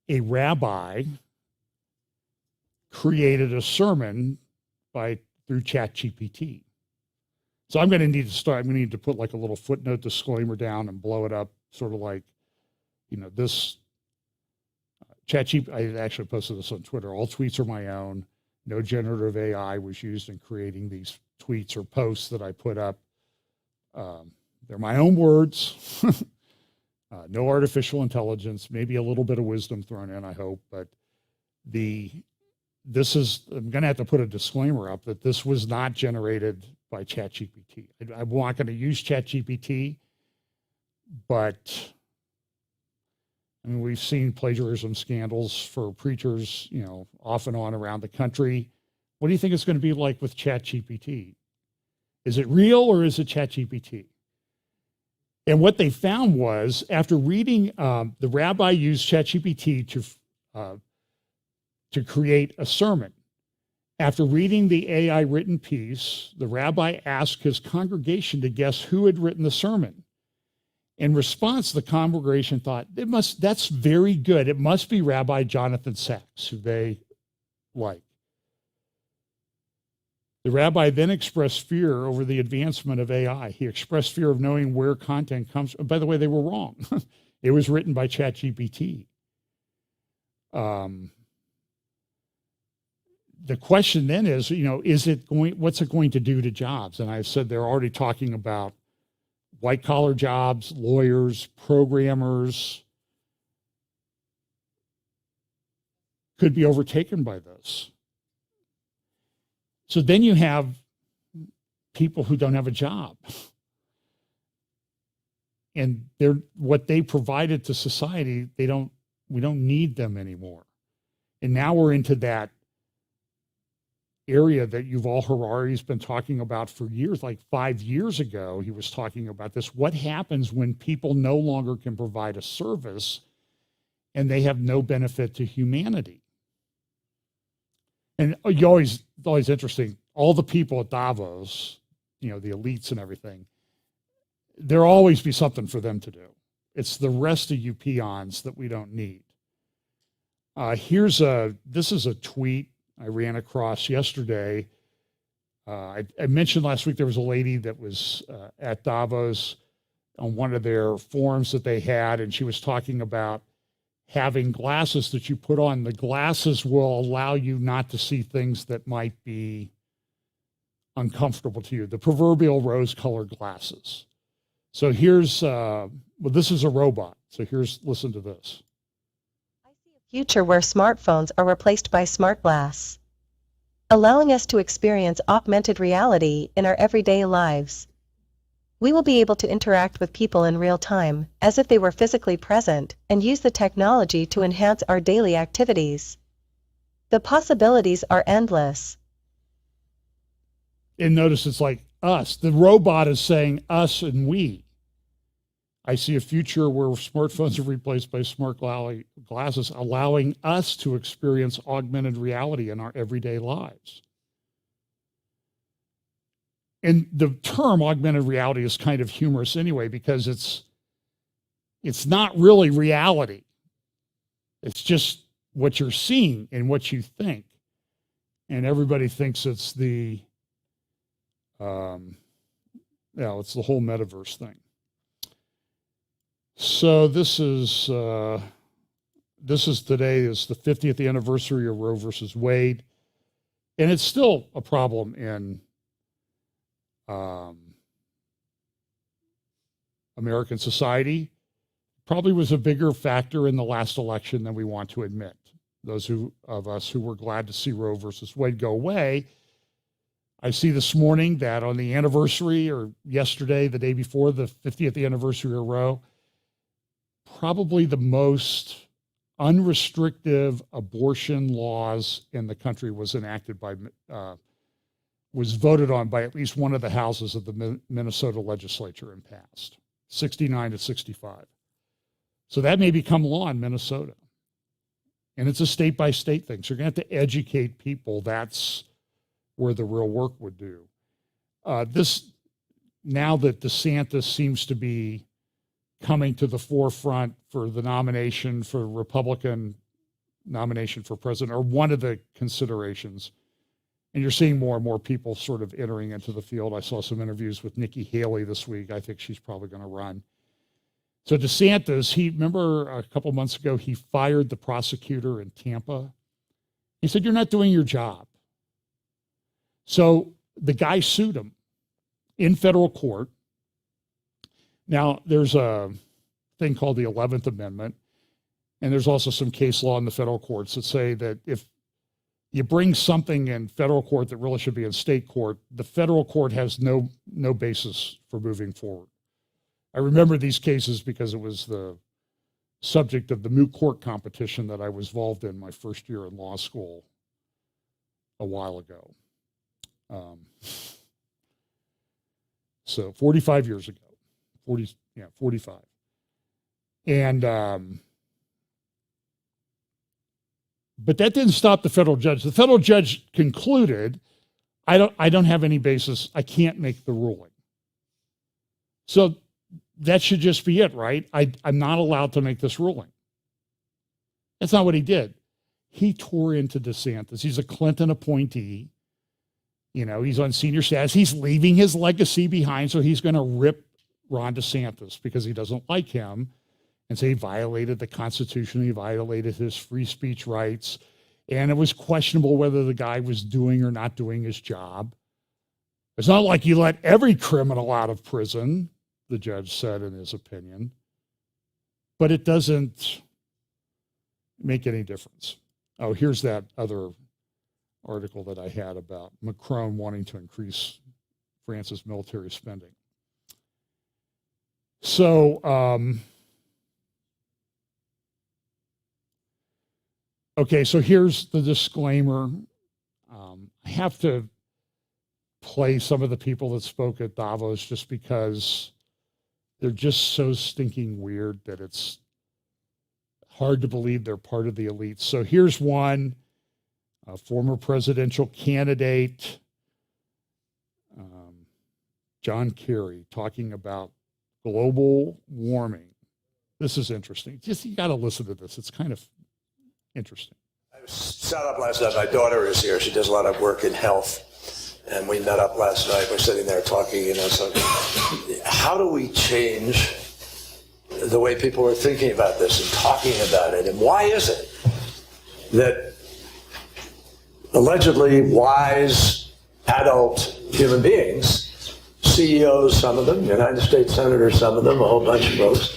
A rabbi created a sermon through ChatGPT. So I'm going to need to put like a little footnote disclaimer down and blow it up, sort of like, this ChatGPT. I actually posted this on Twitter. All tweets are my own. No generative AI was used in creating these tweets or posts that I put up. They're my own words. No artificial intelligence, maybe a little bit of wisdom thrown in, I hope. But I'm going to have to put a disclaimer up that this was not generated by ChatGPT. I'm not going to use ChatGPT, but I mean, we've seen plagiarism scandals for preachers, off and on around the country. What do you think it's going to be like with ChatGPT? Is it real or is it ChatGPT? And what they found was, after reading, the rabbi used ChatGPT to create a sermon. After reading the AI written piece, the rabbi asked his congregation to guess who had written the sermon. In response, the congregation thought, that's very good. It must be Rabbi Jonathan Sacks, who they like. The rabbi then expressed fear over the advancement of AI. He expressed fear of knowing where content comes from. By the way, they were wrong. It was written by ChatGPT. The question then is, what's it going to do to jobs? And I've said they're already talking about white collar jobs, lawyers, programmers could be overtaken by this. So then you have people who don't have a job. And what they provided to society, we don't need them anymore. And now we're into that area that Yuval Harari's been talking about for years. Like 5 years ago, he was talking about this. What happens when people no longer can provide a service and they have no benefit to humanity? And it's always interesting. All the people at Davos, the elites and everything, there'll always be something for them to do. It's the rest of you peons that we don't need. This is a tweet I ran across yesterday. I mentioned last week there was a lady that was at Davos on one of their forums that they had, and she was talking about having glasses that you put on. The glasses will allow you not to see things that might be uncomfortable to you, the proverbial rose-colored glasses. So this is a robot. So listen to this. Future where smartphones are replaced by smart glass, allowing us to experience augmented reality in our everyday lives. We will be able to interact with people in real time, as if they were physically present, and use the technology to enhance our daily activities. The possibilities are endless. And notice it's like us. The robot is saying us and we. I see a future where smartphones are replaced by smart glasses, allowing us to experience augmented reality in our everyday lives. And the term augmented reality is kind of humorous anyway, because it's not really reality. It's just what you're seeing and what you think. And everybody thinks it's it's the whole metaverse thing. So this is today is the 50th anniversary of Roe versus Wade, and it's still a problem in American society. Probably was a bigger factor in the last election than we want to admit. Those of us who were glad to see Roe versus Wade go away. I see this morning that on the anniversary, or yesterday, the day before the 50th anniversary of Roe, probably the most unrestrictive abortion laws in the country was voted on by at least one of the houses of the Minnesota legislature and passed, 69 to 65. So that may become law in Minnesota. And it's a state by state thing. So you're going to have to educate people. That's where the real work would do. Now that DeSantis seems to be coming to the forefront for the nomination for Republican nomination for president, or one of the considerations. And you're seeing more and more people sort of entering into the field. I saw some interviews with Nikki Haley this week. I think she's probably going to run. So DeSantis, remember a couple months ago, he fired the prosecutor in Tampa. He said, "You're not doing your job." So the guy sued him in federal court. Now, there's a thing called the 11th Amendment, and there's also some case law in the federal courts that say that if you bring something in federal court that really should be in state court, the federal court has no basis for moving forward. I remember these cases because it was the subject of the moot court competition that I was involved in my first year in law school a while ago. So 45 years ago. 45. And, but that didn't stop the federal judge. The federal judge concluded, I don't have any basis. I can't make the ruling. So that should just be it, right? I'm not allowed to make this ruling. That's not what he did. He tore into DeSantis. He's a Clinton appointee. He's on senior status. He's leaving his legacy behind, so he's going to rip Ron DeSantis because he doesn't like him and say he violated the Constitution, he violated his free speech rights, and it was questionable whether the guy was doing or not doing his job. It's not like you let every criminal out of prison, the judge said in his opinion, but it doesn't make any difference. Oh, here's that other article that I had about Macron wanting to increase France's military spending. So, okay, so here's the disclaimer. I I have to play some of the people that spoke at Davos just because they're just so stinking weird that it's hard to believe they're part of the elite. So here's one, a former presidential candidate, John Kerry, talking about global warming. This is interesting. Just, you got to listen to this. It's kind of interesting. I sat up last night. My daughter is here. She does a lot of work in health. And we met up last night. We're sitting there talking, so how do we change the way people are thinking about this and talking about it? And why is it that allegedly wise adult human beings, CEOs, some of them, United States senators, some of them, a whole bunch of folks,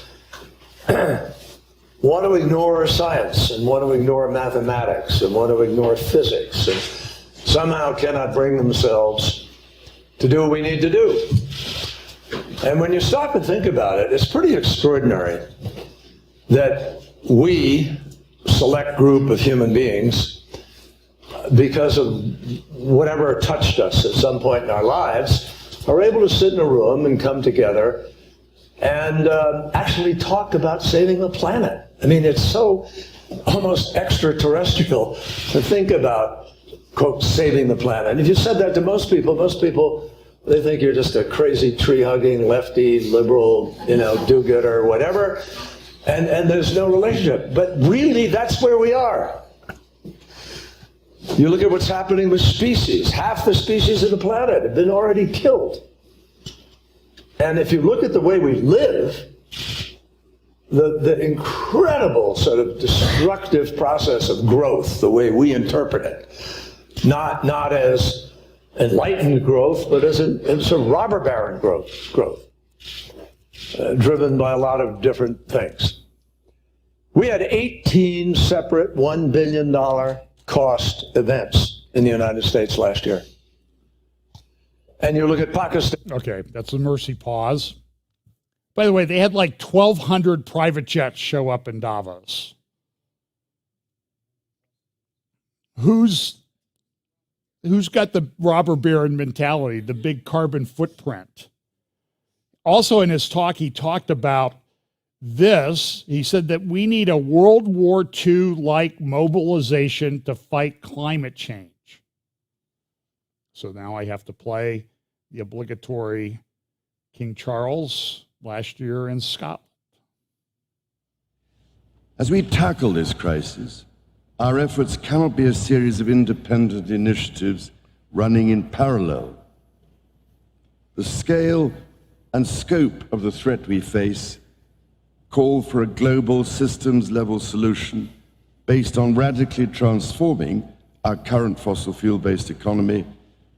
want to ignore science and want to ignore mathematics and want to ignore physics and somehow cannot bring themselves to do what we need to do? And when you stop and think about it, it's pretty extraordinary that we, select group of human beings, because of whatever touched us at some point in our lives, are able to sit in a room and come together and actually talk about saving the planet. I mean, it's so almost extraterrestrial to think about, quote, saving the planet. And if you said that to most people, they think you're just a crazy tree-hugging, lefty, liberal, do-gooder, whatever, and there's no relationship. But really, that's where we are. You look at what's happening with species. Half the species of the planet have been already killed. And if you look at the way we live, the incredible sort of destructive process of growth, the way we interpret it, not as enlightened growth, but as a robber baron growth, driven by a lot of different things. We had 18 separate $1 billion cost events in the United States last year. And you look at Pakistan. Okay, that's a mercy pause. By the way, they had like 1,200 private jets show up in Davos. Who's got the robber baron mentality, the big carbon footprint? Also in his talk, he talked about this. He said that we need a World War II-like mobilization to fight climate change. So now I have to play the obligatory King Charles last year in Scotland. As we tackle this crisis, our efforts cannot be a series of independent initiatives running in parallel. The scale and scope of the threat we face call for a global systems-level solution based on radically transforming our current fossil fuel-based economy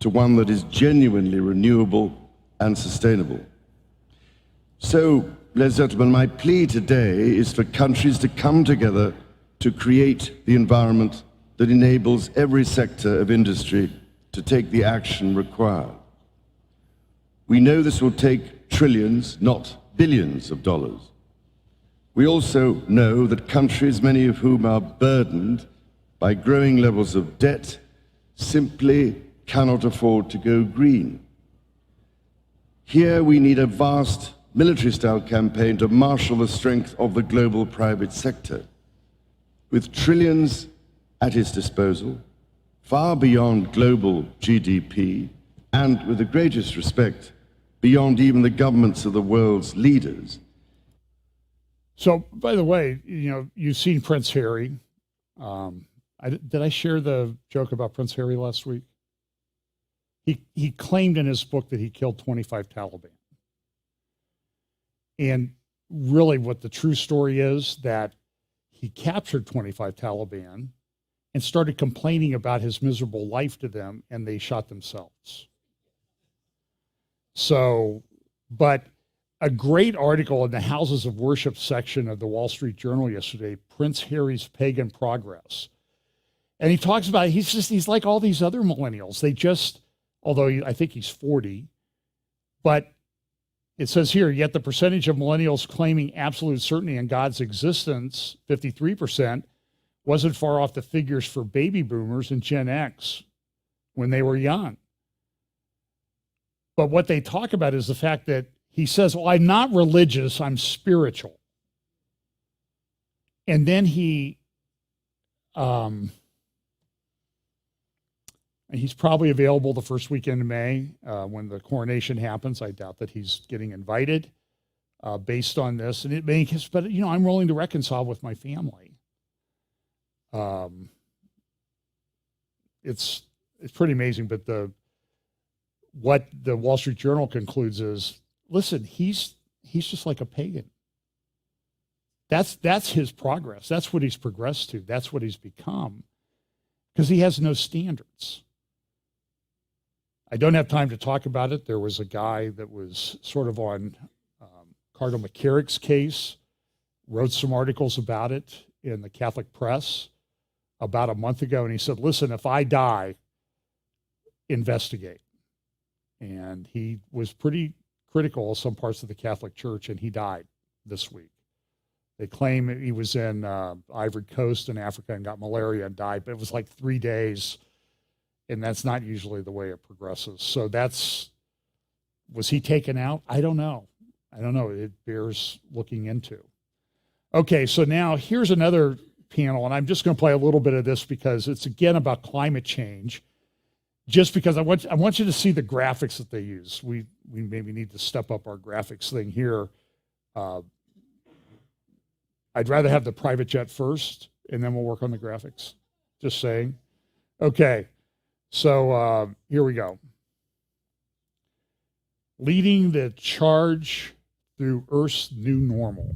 to one that is genuinely renewable and sustainable. So, ladies and gentlemen, my plea today is for countries to come together to create the environment that enables every sector of industry to take the action required. We know this will take trillions, not billions of dollars. We also know that countries, many of whom are burdened by growing levels of debt, simply cannot afford to go green. Here we need a vast military-style campaign to marshal the strength of the global private sector, with trillions at its disposal, far beyond global GDP, and with the greatest respect, beyond even the governments of the world's leaders. So, by the way, you've seen Prince Harry. Did I share the joke about Prince Harry last week? He claimed in his book that he killed 25 Taliban. And really what the true story is that he captured 25 Taliban and started complaining about his miserable life to them, and they shot themselves. So, but a great article in the Houses of Worship section of the Wall Street Journal yesterday, Prince Harry's Pagan Progress. And he talks about, he's like all these other millennials. They just, although I think he's 40, but it says here, yet the percentage of millennials claiming absolute certainty in God's existence, 53%, wasn't far off the figures for baby boomers and Gen X, when they were young. But what they talk about is the fact that he says, well, I'm not religious, I'm spiritual. And then he's probably available the first weekend of May when the coronation happens. I doubt that he's getting invited based on this. And it makes, but I'm willing to reconcile with my family. It's pretty amazing. But what the Wall Street Journal concludes is, listen, he's just like a pagan. That's his progress. That's what he's progressed to. That's what he's become, because he has no standards. I don't have time to talk about it. There was a guy that was sort of on Cardinal McCarrick's case, wrote some articles about it in the Catholic press about a month ago, and he said, listen, if I die, investigate. And he was pretty critical of some parts of the Catholic Church, and he died this week. They claim he was in Ivory Coast in Africa and got malaria and died, but it was like 3 days, and that's not usually the way it progresses. So was he taken out? I don't know. It bears looking into. Okay, so now here's another panel, and I'm just going to play a little bit of this because it's again about climate change. Just because I want you to see the graphics that they use. We maybe need to step up our graphics thing here. I'd rather have the private jet first, and then we'll work on the graphics. Just saying. Okay, so here we go. Leading the charge through Earth's new normal.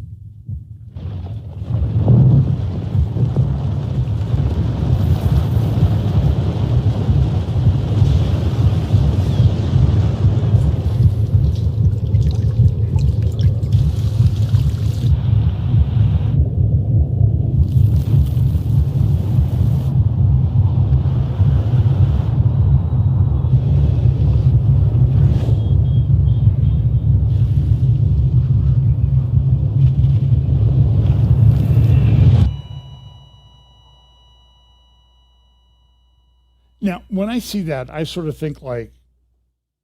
Now, when I see that, I sort of think like,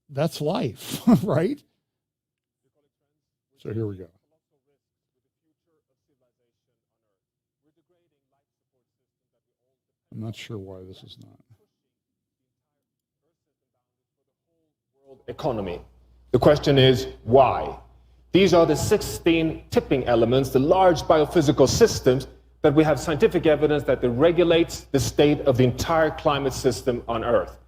that's life, right? So here we go. I'm not sure why this is not. Economy. The question is, why? These are the 16 tipping elements, the large biophysical systems that we have scientific evidence that it regulates the state of the entire climate system on Earth.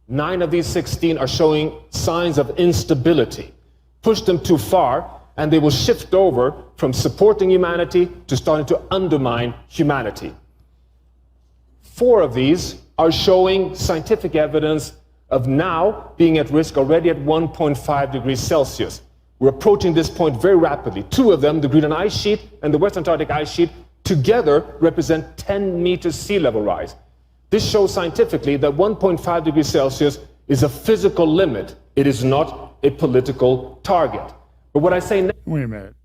9 of these 16 are showing signs of instability. Push them too far, and they will shift over from supporting humanity to starting to undermine humanity. 4 of these are showing scientific evidence of now being at risk already at 1.5 degrees Celsius. We're approaching this point very rapidly. 2 of them, the Greenland ice sheet and the West Antarctic ice sheet, together represent 10 meters sea level rise. This shows scientifically that 1.5 degrees Celsius is a physical limit. It is not a political target. But what I say now... Wait a minute.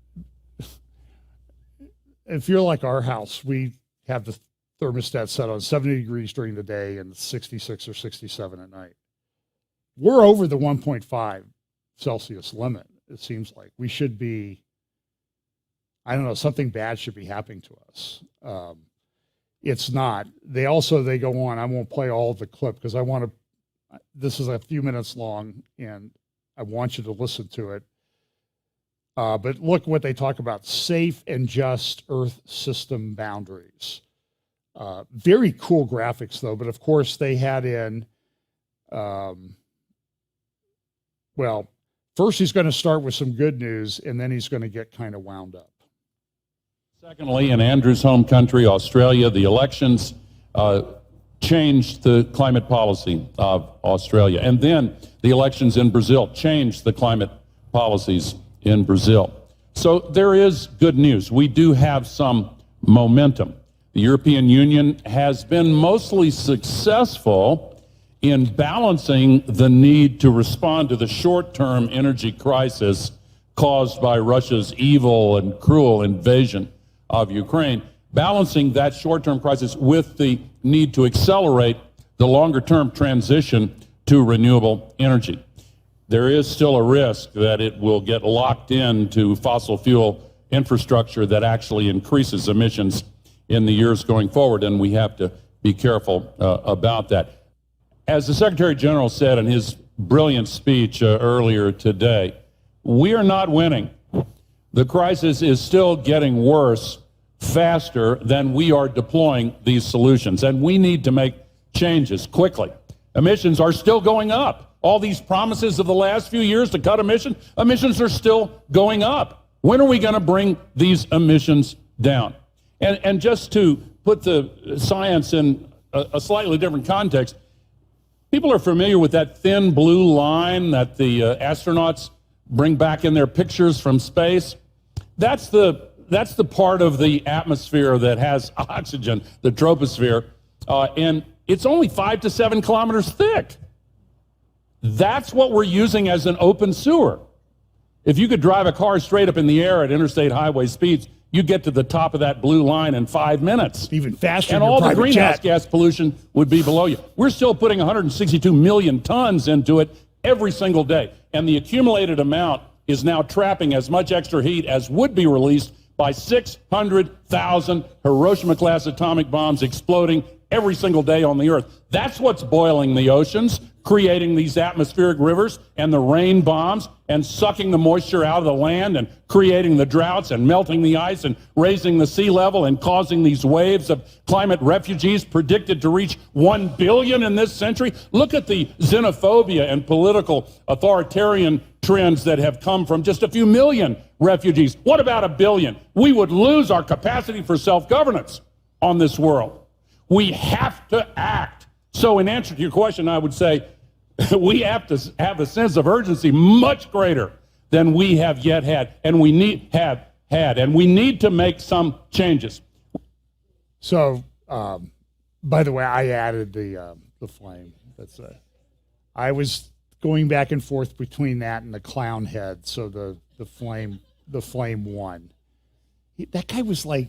If you're like our house, we have the thermostat set on 70 degrees during the day and 66 or 67 at night. We're over the 1.5 Celsius limit, it seems like. We should be, I don't know, something bad should be happening to us. It's not. They go on. I won't play all of the clip because this is a few minutes long and I want you to listen to it. But look what they talk about, safe and just Earth system boundaries. Very cool graphics though, but of course they had in, first he's going to start with some good news and then he's going to get kind of wound up. Secondly, in Andrew's home country, Australia, the elections changed the climate policy of Australia. And then the elections in Brazil changed the climate policies in Brazil. So there is good news. We do have some momentum. The European Union has been mostly successful in balancing the need to respond to the short-term energy crisis caused by Russia's evil and cruel invasion of Ukraine, balancing that short-term crisis with the need to accelerate the longer-term transition to renewable energy. There is still a risk that it will get locked into fossil fuel infrastructure that actually increases emissions in the years going forward, and we have to be careful about that. As the Secretary General said in his brilliant speech earlier today, we are not winning. The crisis is still getting worse faster than we are deploying these solutions, and we need to make changes quickly. Emissions are still going up. All these promises of the last few years to cut emissions are still going up. When are we going to bring these emissions down? And just to put the science in a slightly different context, people are familiar with that thin blue line that the astronauts bring back in their pictures from space. That's the part of the atmosphere that has oxygen, the troposphere, and it's only 5 to 7 kilometers thick. That's what we're using as an open sewer. If you could drive a car straight up in the air at interstate highway speeds, you get to the top of that blue line in 5 minutes. Even faster and than your all the private greenhouse jet. gas pollution would be below you. We're still putting 162 million tons into it every single day. And the accumulated amount is now trapping as much extra heat as would be released by 600,000 Hiroshima-class atomic bombs exploding every single day on the Earth. That's what's boiling the oceans, creating these atmospheric rivers and the rain bombs and sucking the moisture out of the land and creating the droughts and melting the ice and raising the sea level and causing these waves of climate refugees predicted to reach 1 billion in this century. Look at the xenophobia and political authoritarian trends that have come from just a few million refugees. What about 1 billion? We would lose our capacity for self-governance on this world. We have to act. So in answer to your question, I would say we have to have a sense of urgency much greater than we have yet had, and we need to make some changes. So, by the way, I added the flame. I was going back and forth between that and the clown head. So the flame won. That guy was like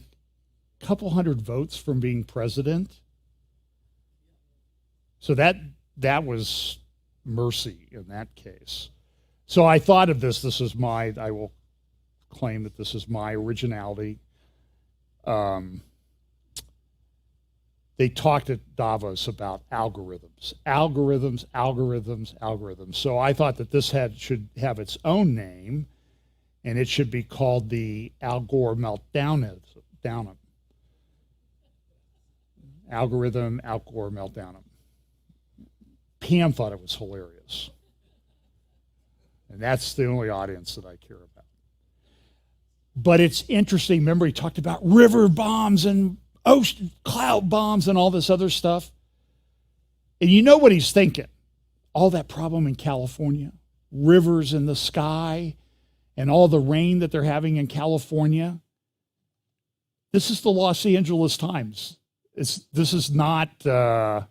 a couple hundred votes from being president. So that was mercy in that case. So I thought of this. I will claim that this is my originality. They talked at Davos about algorithms. So I thought that this should have its own name, and it should be called the Al Gore Meltdownum. Algorithm, Al Gore Meltdownum. Pam thought it was hilarious. And that's the only audience that I care about. But it's interesting. Remember, he talked about river bombs and ocean cloud bombs and all this other stuff. And you know what he's thinking. All that problem in California, rivers in the sky, and all the rain that they're having in California. This is the Los Angeles Times. This is not the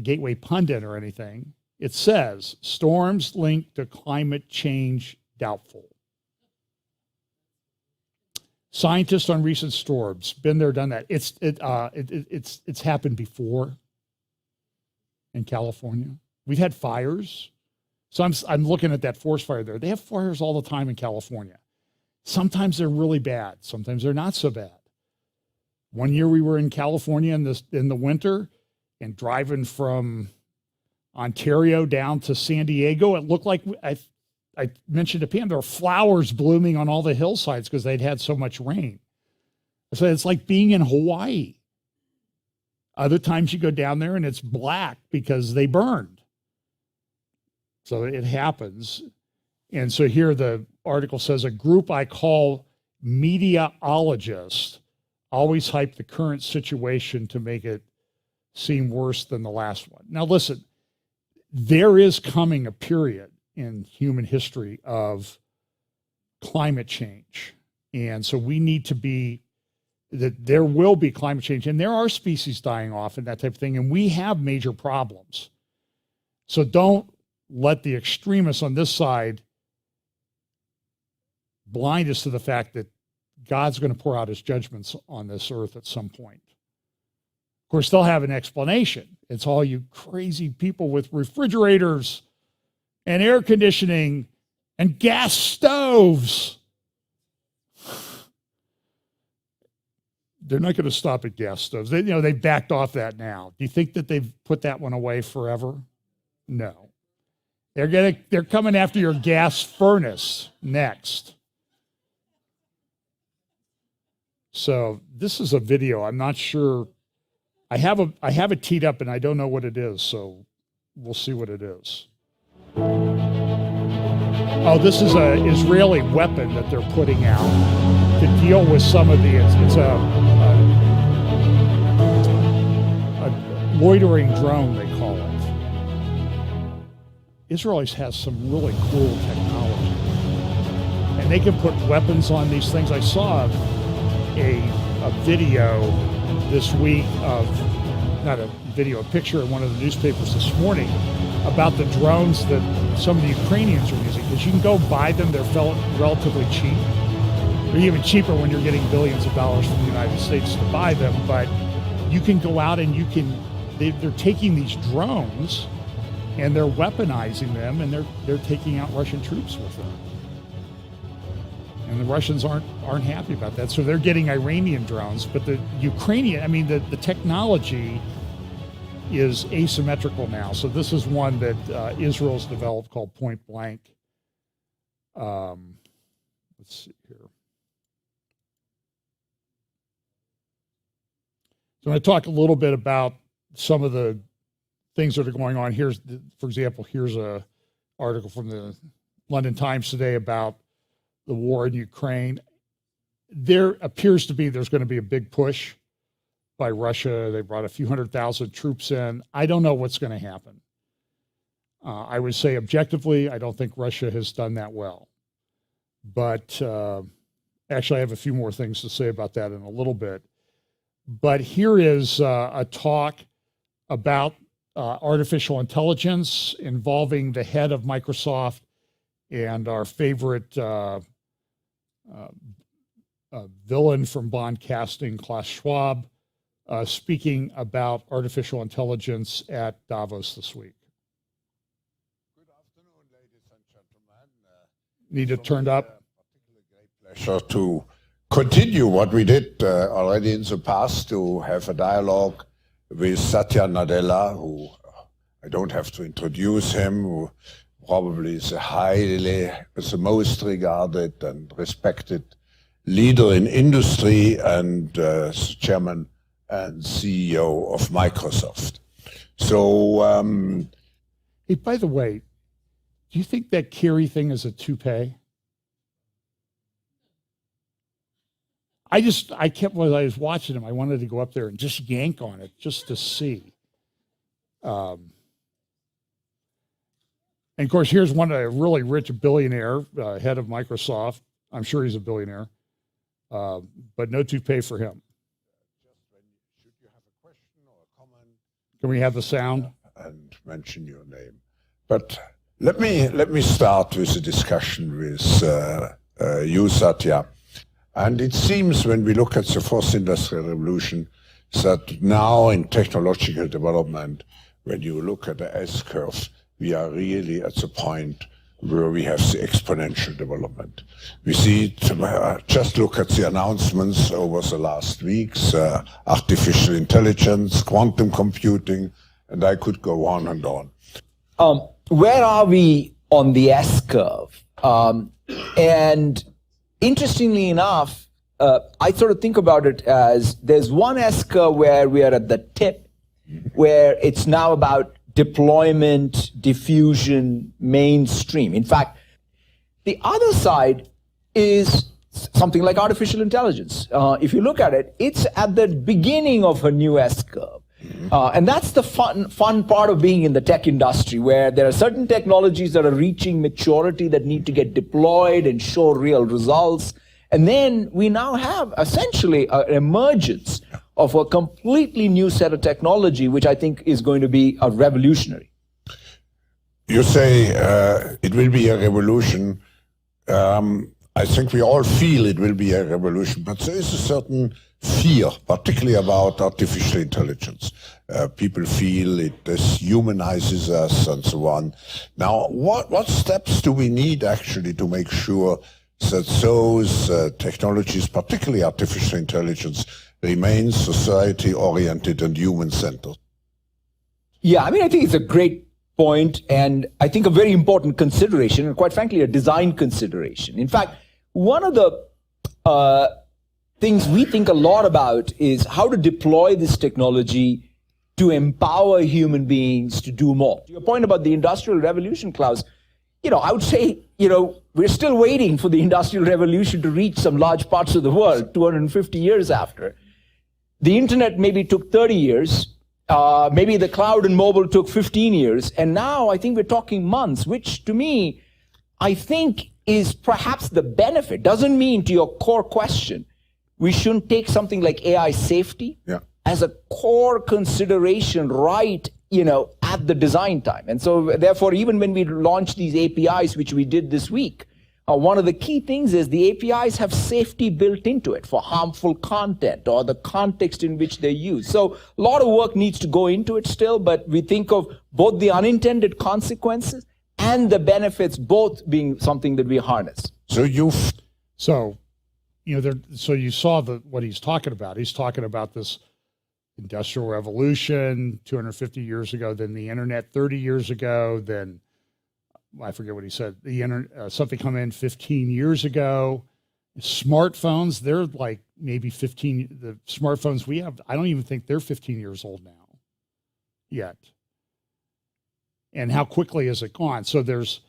Gateway Pundit or anything. It says, storms linked to climate change doubtful. Scientists on recent storms, been there, done that. It's happened before in California. We've had fires. So I'm looking at that forest fire there. They have fires all the time in California. Sometimes they're really bad. Sometimes they're not so bad. One year we were in California in the winter, and driving from Ontario down to San Diego, it looked like I mentioned to Pam, there were flowers blooming on all the hillsides because they'd had so much rain. So it's like being in Hawaii. Other times you go down there and it's black because they burned. So it happens. And so here the article says, a group I call mediaologists always hype the current situation to make it seem worse than the last one. Now listen, there is coming a period in human history of climate change. And so we need to be, that there will be climate change, and there are species dying off and that type of thing, and we have major problems. So don't let the extremists on this side blind us to the fact that God's going to pour out his judgments on this earth at some point. Of course, they'll have an explanation. It's all you crazy people with refrigerators and air conditioning and gas stoves. They're not going to stop at gas stoves. They've backed off that now. Do you think that they've put that one away forever? No. They're coming after your gas furnace next. So this is a video. I'm not sure. I have it teed up and I don't know what it is. So we'll see what it is. Oh, this is an Israeli weapon that they're putting out to deal with some of the. It's a loitering drone, they call it. Israel has some really cool technology, and they can put weapons on these things. I saw a video this week of, not a video, a picture in one of the newspapers this morning about the drones that some of the Ukrainians are using, because you can go buy them. They're relatively cheap. They're even cheaper when you're getting billions of dollars from the United States to buy them, but you can go out and they're taking these drones and they're weaponizing them, and they're taking out Russian troops with them. And the Russians aren't happy about that. So they're getting Iranian drones, but the Ukrainian, the technology is asymmetrical now. So this is one that Israel's developed called Point Blank. Let's see here. So I'm going to talk a little bit about some of the things that are going on. For example, here's a article from the London Times today about the war in Ukraine. There appears to be there's going to be a big push by Russia. They brought a few 100,000 troops in. I don't know what's going to happen. I would say objectively, I don't think Russia has done that well. But actually, I have a few more things to say about that in a little bit. But here is a talk about artificial intelligence involving the head of Microsoft and our favorite villain from Bond casting, Klaus Schwab, speaking about artificial intelligence at Davos this week. Good afternoon, ladies and gentlemen. Need it turned up? Great pleasure to continue what we did already in the past, to have a dialogue with Satya Nadella, who I don't have to introduce him, who probably is the most regarded and respected leader in industry and chairman and CEO of Microsoft. So, hey, by the way, do you think that Kerry thing is a toupee? When I was watching him, I wanted to go up there and just yank on it just to see. And of course, here's a really rich billionaire, head of Microsoft. I'm sure he's a billionaire, but no toupee for him. should you have a question or a comment? Can we have the sound? And mention your name. But let me start with a discussion with you, Satya. And it seems when we look at the fourth industrial revolution that now in technological development, when you look at the S-curve, we are really at the point where we have the exponential development. We see, just look at the announcements over the last weeks, artificial intelligence, quantum computing, and I could go on and on. Where are we on the S-curve? And interestingly enough, I sort of think about it as there's one S-curve where we are at the tip, where it's now about deployment, diffusion, mainstream. In fact, the other side is something like artificial intelligence. If you look at it, it's at the beginning of a new S-curve. And that's the fun part of being in the tech industry, where there are certain technologies that are reaching maturity that need to get deployed and show real results. And then we now have essentially an emergence of a completely new set of technology, which I think is going to be a revolutionary. You say it will be a revolution. I think we all feel it will be a revolution, but there is a certain fear, particularly about artificial intelligence. People feel it dehumanizes us and so on. Now, what steps do we need actually to make sure that those technologies, particularly artificial intelligence, remain society-oriented and human-centered? Yeah, I mean, I think it's a great point, and I think a very important consideration, and quite frankly, a design consideration. In fact, one of the things we think a lot about is how to deploy this technology to empower human beings to do more. To your point about the Industrial Revolution, Klaus, I would say, we're still waiting for the Industrial Revolution to reach some large parts of the world 250 years after. The internet maybe took 30 years. Maybe the cloud and mobile took 15 years. And now I think we're talking months, which to me, I think is perhaps the benefit. Doesn't mean, to your core question, we shouldn't take something like AI safety as a core consideration right, at the design time. And so therefore, even when we launch these APIs, which we did this week, one of the key things is the APIs have safety built into it for harmful content or the context in which they're used. So a lot of work needs to go into it still, but we think of both the unintended consequences and the benefits both being something that we harness. So you saw what he's talking about. He's talking about this industrial revolution 250 years ago, then the internet 30 years ago, then I forget what he said, something come in 15 years ago. Smartphones, they're like maybe 15, the smartphones we have, I don't even think they're 15 years old now yet. And how quickly has it gone? So there's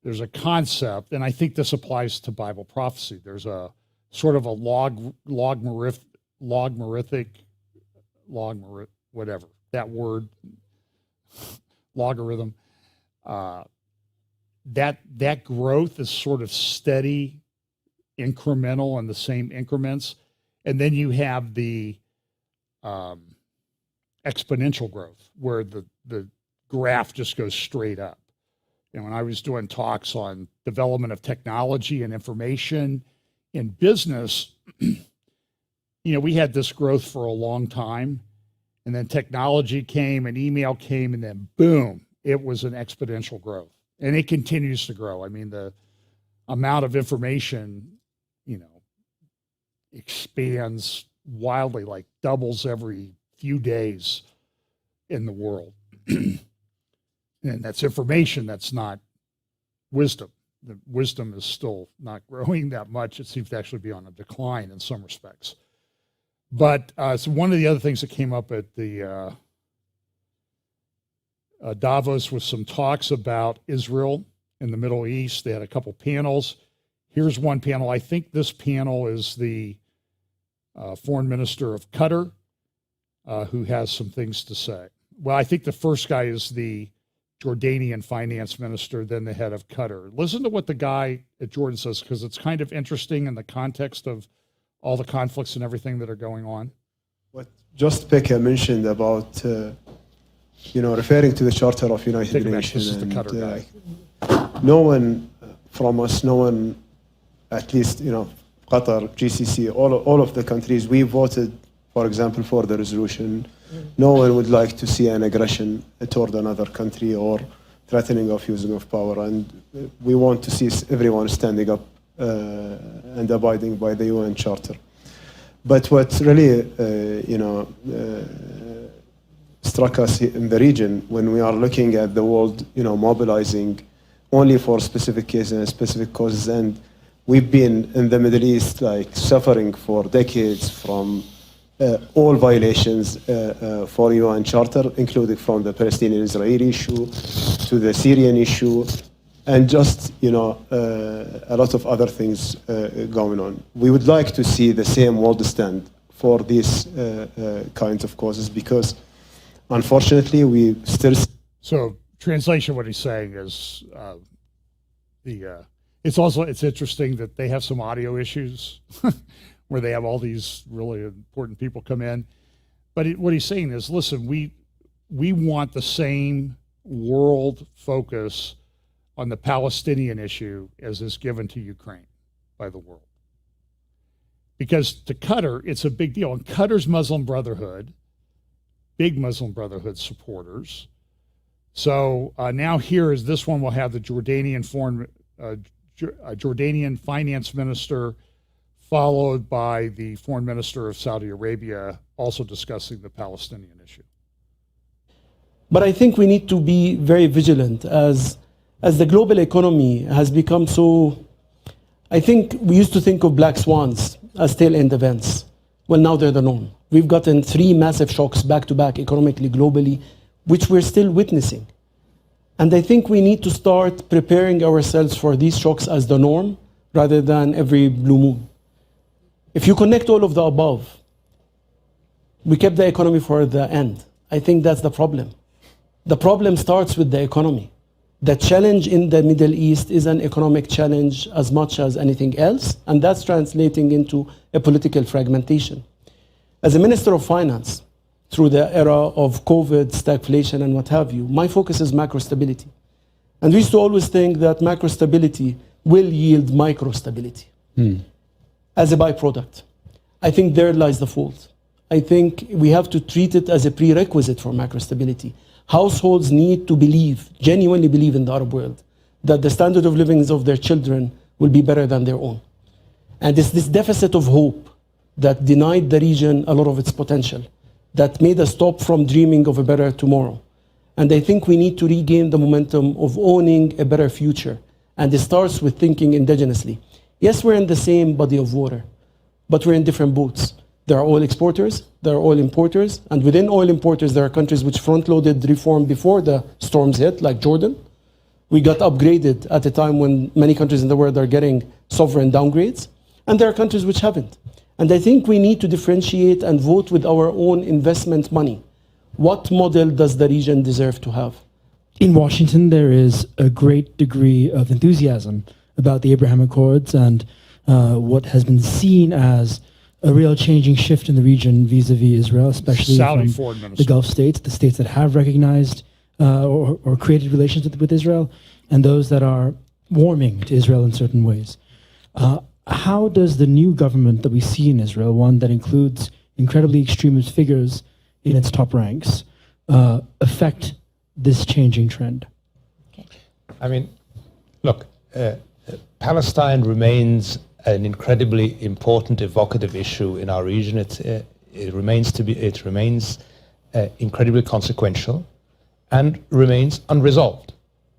a concept, and I think this applies to Bible prophecy. There's a sort of a whatever, that word, logarithm. That growth is sort of steady, incremental in the same increments. And then you have the exponential growth where the graph just goes straight up. And when I was doing talks on development of technology and information in business, we had this growth for a long time, and then technology came and email came, and then boom, it was an exponential growth. And it continues to grow. I mean, the amount of information, expands wildly, like doubles every few days in the world. And that's information, that's not wisdom. The wisdom is still not growing that much. It seems to actually be on a decline in some respects. But so one of the other things that came up at the Davos was some talks about Israel and the Middle East. They had a couple panels. Here's one panel. I think this panel is the foreign minister of Qatar, who has some things to say. Well, I think the first guy is the Jordanian finance minister, then the head of Qatar. Listen to what the guy at Jordan says, because it's kind of interesting in the context of all the conflicts and everything that are going on. What just Becca mentioned about, referring to the Charter of United Nations. This is the Qatar guy. No one from us, no one, at least, Qatar, GCC, all of the countries, we voted, for example, for the resolution. No one would like to see an aggression toward another country or threatening of using of power. And we want to see everyone standing up and abiding by the UN Charter. But what really, struck us in the region when we are looking at the world, mobilizing only for specific cases and specific causes, and we've been in the Middle East suffering for decades from all violations for UN Charter, including from the Palestinian-Israeli issue to the Syrian issue, and just a lot of other things going on. We would like to see the same world stand for these kinds of causes, because unfortunately we still. So translation, what he's saying is it's interesting that they have some audio issues where they have all these really important people come in. But what he's saying is, listen, we want the same world focus on the Palestinian issue as is given to Ukraine by the world. Because to Qatar, it's a big deal. And Qatar's Muslim Brotherhood, big Muslim Brotherhood supporters. So now here is this one will have the Jordanian Jordanian finance minister, followed by the foreign minister of Saudi Arabia, also discussing the Palestinian issue. But I think we need to be very vigilant as the global economy has become so. I think we used to think of black swans as tail-end events. Well, now they're the norm. We've gotten 3 massive shocks back-to-back economically, globally, which we're still witnessing. And I think we need to start preparing ourselves for these shocks as the norm rather than every blue moon. If you connect all of the above, we kept the economy for the end. I think that's the problem. The problem starts with the economy. The challenge in the Middle East is an economic challenge as much as anything else, and that's translating into a political fragmentation. As a Minister of Finance, through the era of COVID, stagflation, and what have you, my focus is macro stability. And we used to always think that macro stability will yield micro stability as a byproduct. I think there lies the fault. I think we have to treat it as a prerequisite for macro stability. Households need to believe, genuinely believe in the Arab world, that the standard of living of their children will be better than their own. And it's this deficit of hope that denied the region a lot of its potential, that made us stop from dreaming of a better tomorrow. And I think we need to regain the momentum of owning a better future. And it starts with thinking indigenously. Yes, we're in the same body of water, but we're in different boats. There are oil exporters, there are oil importers, and within oil importers, there are countries which front-loaded reform before the storms hit, like Jordan. We got upgraded at a time when many countries in the world are getting sovereign downgrades, and there are countries which haven't. And I think we need to differentiate and vote with our own investment money. What model does the region deserve to have? In Washington, there is a great degree of enthusiasm about the Abraham Accords and what has been seen as a real changing shift in the region vis-a-vis Israel, especially from the Gulf states, the states that have recognized or created relations with Israel, and those that are warming to Israel in certain ways. How does the new government that we see in Israel, one that includes incredibly extremist figures in its top ranks, affect this changing trend? I mean, look, Palestine remains an incredibly important, evocative issue in our region. It remains incredibly consequential and remains unresolved.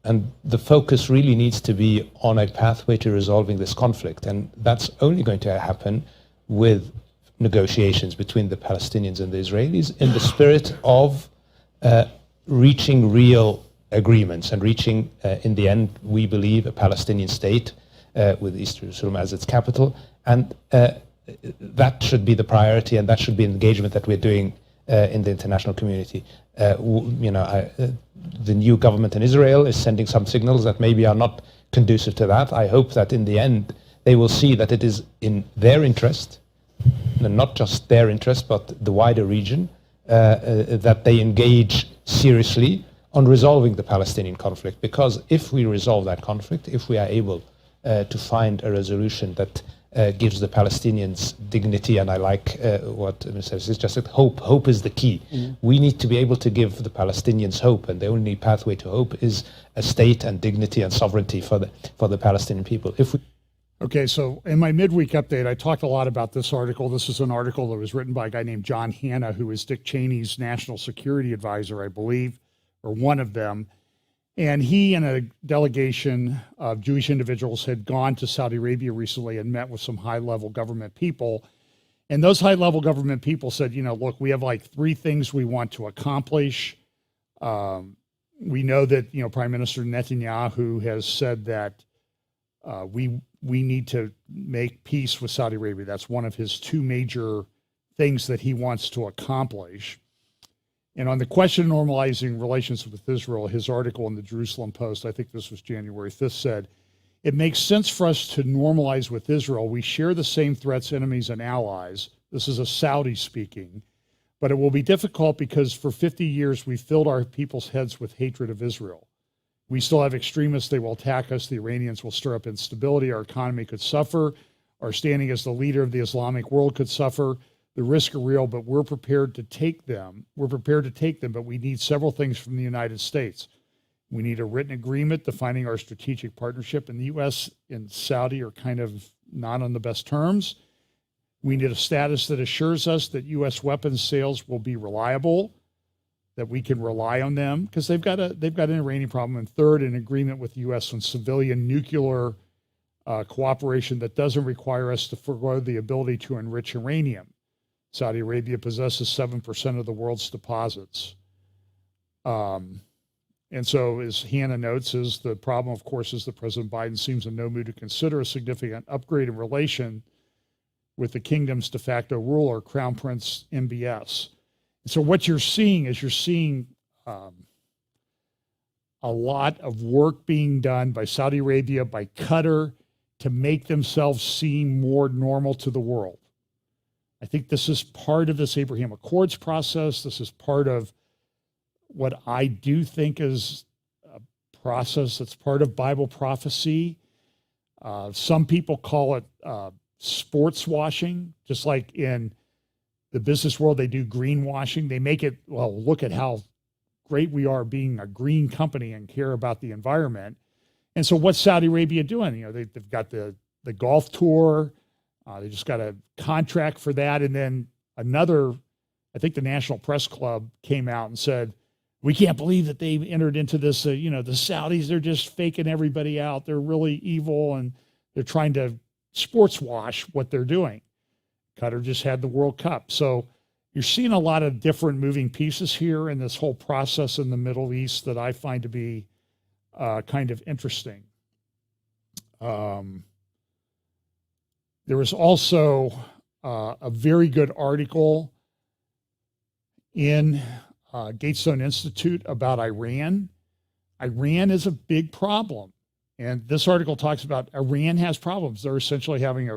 And the focus really needs to be on a pathway to resolving this conflict. And that's only going to happen with negotiations between the Palestinians and the Israelis in the spirit of reaching real agreements and reaching, in the end, we believe, a Palestinian state with East Jerusalem as its capital. And that should be the priority, and that should be engagement that we're doing in the international community. The new government in Israel is sending some signals that maybe are not conducive to that. I hope that in the end they will see that it is in their interest, and not just their interest, but the wider region, that they engage seriously on resolving the Palestinian conflict. Because if we resolve that conflict, if we are able to find a resolution that gives the Palestinians dignity, and I like what Mr. Aziz just said, hope. Hope is the key. We need to be able to give the Palestinians hope, and the only pathway to hope is a state and dignity and sovereignty for the Palestinian people. Okay, so in my midweek update, I talked a lot about this article. This is an article that was written by a guy named John Hanna, who is Dick Cheney's national security advisor, I believe, or one of them. And he and a delegation of Jewish individuals had gone to Saudi Arabia recently and met with some high-level government people. And those high-level government people said, look, we have like 3 things we want to accomplish. We know that, Prime Minister Netanyahu has said that we need to make peace with Saudi Arabia. That's one of his 2 major things that he wants to accomplish. And on the question of normalizing relations with Israel, his article in the Jerusalem Post, I think this was January 5th, said, it makes sense for us to normalize with Israel. We share the same threats, enemies, and allies. This is a Saudi speaking. But it will be difficult because for 50 years, we filled our people's heads with hatred of Israel. We still have extremists. They will attack us. The Iranians will stir up instability. Our economy could suffer. our standing as the leader of the Islamic world could suffer. The risks are real, but we're prepared to take them. We're prepared to take them, but we need several things from the United States. We need a written agreement defining our strategic partnership, and the U.S. and Saudi are kind of not on the best terms. We need a status that assures us that U.S. weapons sales will be reliable, that we can rely on them, because they've got an Iranian problem. And third, an agreement with the U.S. on civilian nuclear cooperation that doesn't require us to forego the ability to enrich uranium. Saudi Arabia possesses 7% of the world's deposits. And so, as Hannah notes, is the problem, of course, is that President Biden seems in no mood to consider a significant upgrade in relation with the kingdom's de facto ruler, Crown Prince MBS. And so what you're seeing is a lot of work being done by Saudi Arabia, by Qatar, to make themselves seem more normal to the world. I think this is part of this Abraham Accords process. This is part of what I do think is a process that's part of Bible prophecy. Some people call it sports washing, just like in the business world, they do greenwashing. They make it, well, look at how great we are being a green company and care about the environment. And so what's Saudi Arabia doing? You know, they've got the golf tour. They just got a contract for that. And then another, I think the National Press Club came out and said, we can't believe that they entered into this. The Saudis, they're just faking everybody out. They're really evil, and they're trying to sports wash what they're doing. Qatar just had the World Cup. So you're seeing a lot of different moving pieces here in this whole process in the Middle East that I find to be kind of interesting. There was also a very good article in Gatestone Institute about Iran. Iran is a big problem. And this article talks about Iran has problems. They're essentially having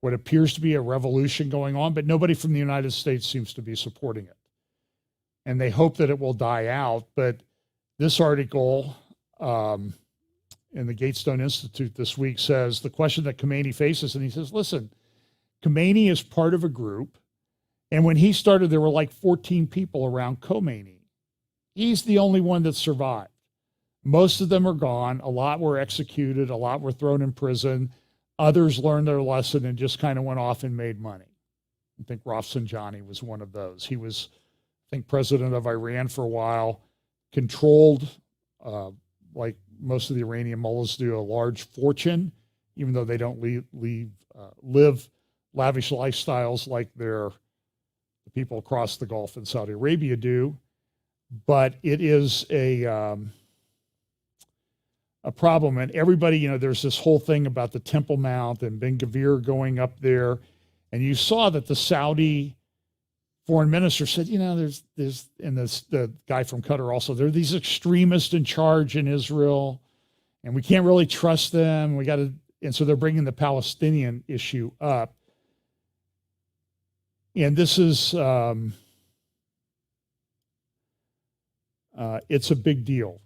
what appears to be a revolution going on, but nobody from the United States seems to be supporting it. And they hope that it will die out. But this article in the Gatestone Institute this week says the question that Khomeini faces, and he says, listen, Khomeini is part of a group. And when he started, there were like 14 people around Khomeini. He's the only one that survived. Most of them are gone. A lot were executed. A lot were thrown in prison. Others learned their lesson and just kind of went off and made money. I think Rafsanjani was one of those. He was, I think, president of Iran for a while, controlled, like most of the Iranian mullahs do, a large fortune, even though they don't live lavish lifestyles like the people across the Gulf in Saudi Arabia do. But it is a problem. And everybody, there's this whole thing about the Temple Mount and Ben Gvir going up there. And you saw that the Saudi foreign minister said, there's and the guy from Qatar also, there are these extremists in charge in Israel, and we can't really trust them. And so they're bringing the Palestinian issue up. And this is, it's a big deal.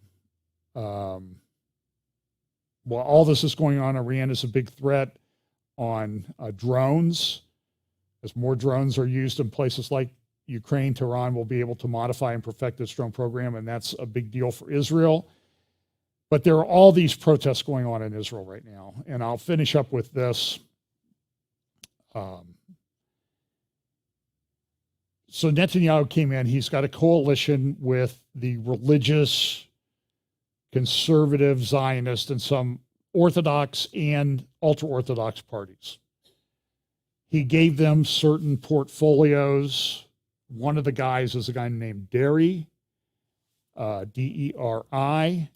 While all this is going on, Iran is a big threat on drones. As more drones are used in places like Ukraine, Tehran will be able to modify and perfect its drone program, and that's a big deal for Israel. But there are all these protests going on in Israel right now, and I'll finish up with this. So Netanyahu came in. He's got a coalition with the religious, conservative Zionist and some Orthodox and ultra-Orthodox parties. He gave them certain portfolios. One of the guys is a guy named Deri, D-E-R-I,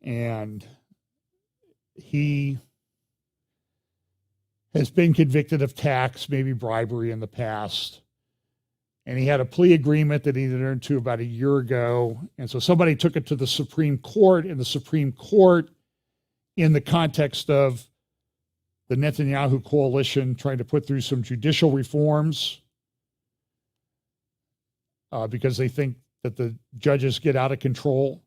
and he has been convicted of tax, maybe bribery in the past. And he had a plea agreement that he entered into about a year ago. And so somebody took it to the Supreme Court, and the Supreme Court, in the context of the Netanyahu coalition trying to put through some judicial reforms, because they think that the judges get out of control,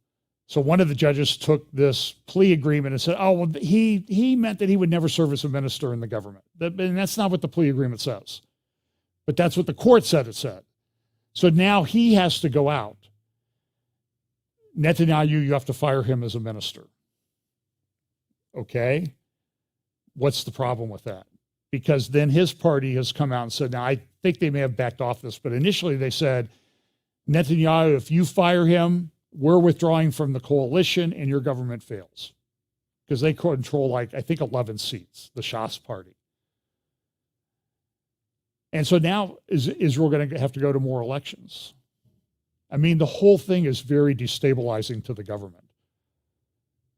So one of the judges took this plea agreement and said, oh, well, he meant that he would never serve as a minister in the government. And that's not what the plea agreement says. But that's what the court said it said. So now he has to go out. Netanyahu, you have to fire him as a minister. Okay? What's the problem with that? Because then his party has come out and said, now I think they may have backed off this, but initially they said, Netanyahu, if you fire him, we're withdrawing from the coalition and your government fails. Because they control, like, I think 11 seats, the Shas party. And so now is Israel going to have to go to more elections? I mean, the whole thing is very destabilizing to the government.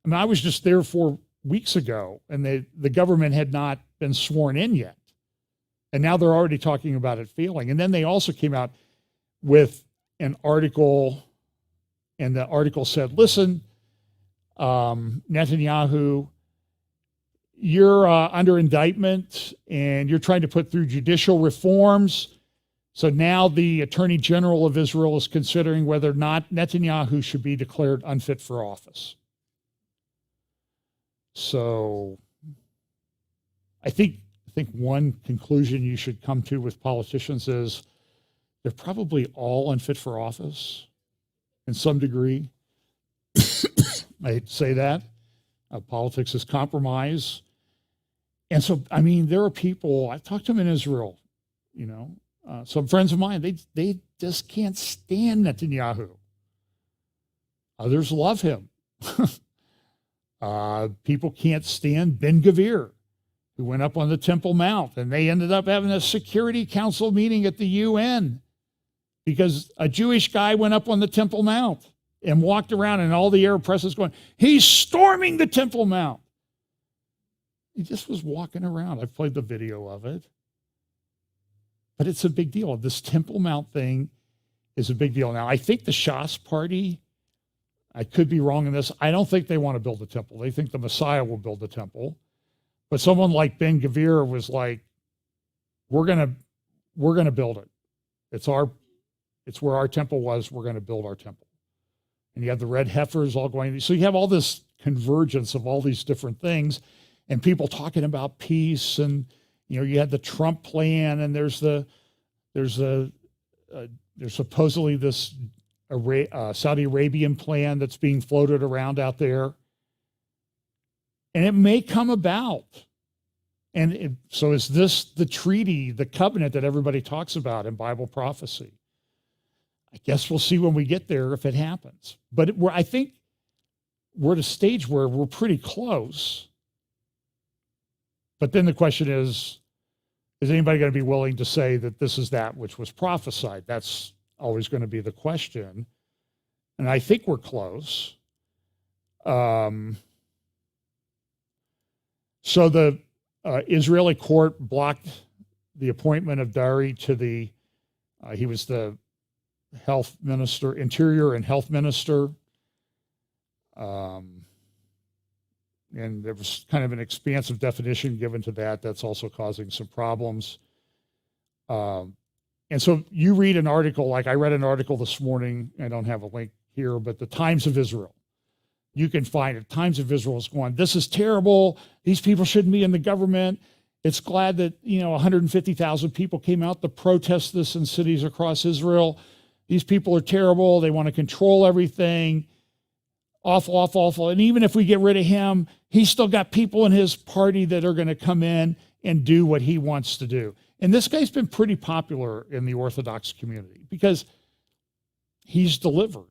I mean, I was just there 4 weeks ago, and the government had not been sworn in yet. And now they're already talking about it failing. And then they also came out with an article, and the article said, listen, Netanyahu, you're under indictment, and you're trying to put through judicial reforms. So now the Attorney General of Israel is considering whether or not Netanyahu should be declared unfit for office. So I think one conclusion you should come to with politicians is they're probably all unfit for office in some degree. I hate to say that. Politics is compromise. And so, I mean, there are people, I've talked to them in Israel, you know, some friends of mine, they just can't stand Netanyahu. Others love him. People can't stand Ben Gvir, who went up on the Temple Mount, and they ended up having a Security Council meeting at the UN because a Jewish guy went up on the Temple Mount and walked around, and all the Arab press is going, he's storming the Temple Mount. He just was walking around. I've played the video of it. But it's a big deal. This Temple Mount thing is a big deal. Now, I think the Shas party, I could be wrong in this, I don't think they want to build a temple. They think the Messiah will build the temple. But someone like Ben Gvir was like, we're gonna build it. It's where our temple was, we're gonna build our temple. And you have the red heifers all going, so you have all this convergence of all these different things, and people talking about peace, and you know, you had the Trump plan, and there's supposedly this Saudi Arabian plan that's being floated around out there. And it may come about. And so is this the treaty, the covenant that everybody talks about in Bible prophecy? I guess we'll see when we get there if it happens. But I think we're at a stage where we're pretty close. But then the question is anybody going to be willing to say that this is that which was prophesied? That's always going to be the question. And I think we're close. So the Israeli court blocked the appointment of Dari to he was the health minister, interior and health minister. And there was kind of an expansive definition given to that. That's also causing some problems. And so you read an article, like I read an article this morning, I don't have a link here, but the Times of Israel. You can find it. Times of Israel is going, this is terrible. These people shouldn't be in the government. It's glad that, 150,000 people came out to protest this in cities across Israel. These people are terrible. They want to control everything. Awful, awful, awful. And even if we get rid of him, he's still got people in his party that are going to come in and do what he wants to do. And this guy's been pretty popular in the Orthodox community because he's delivered.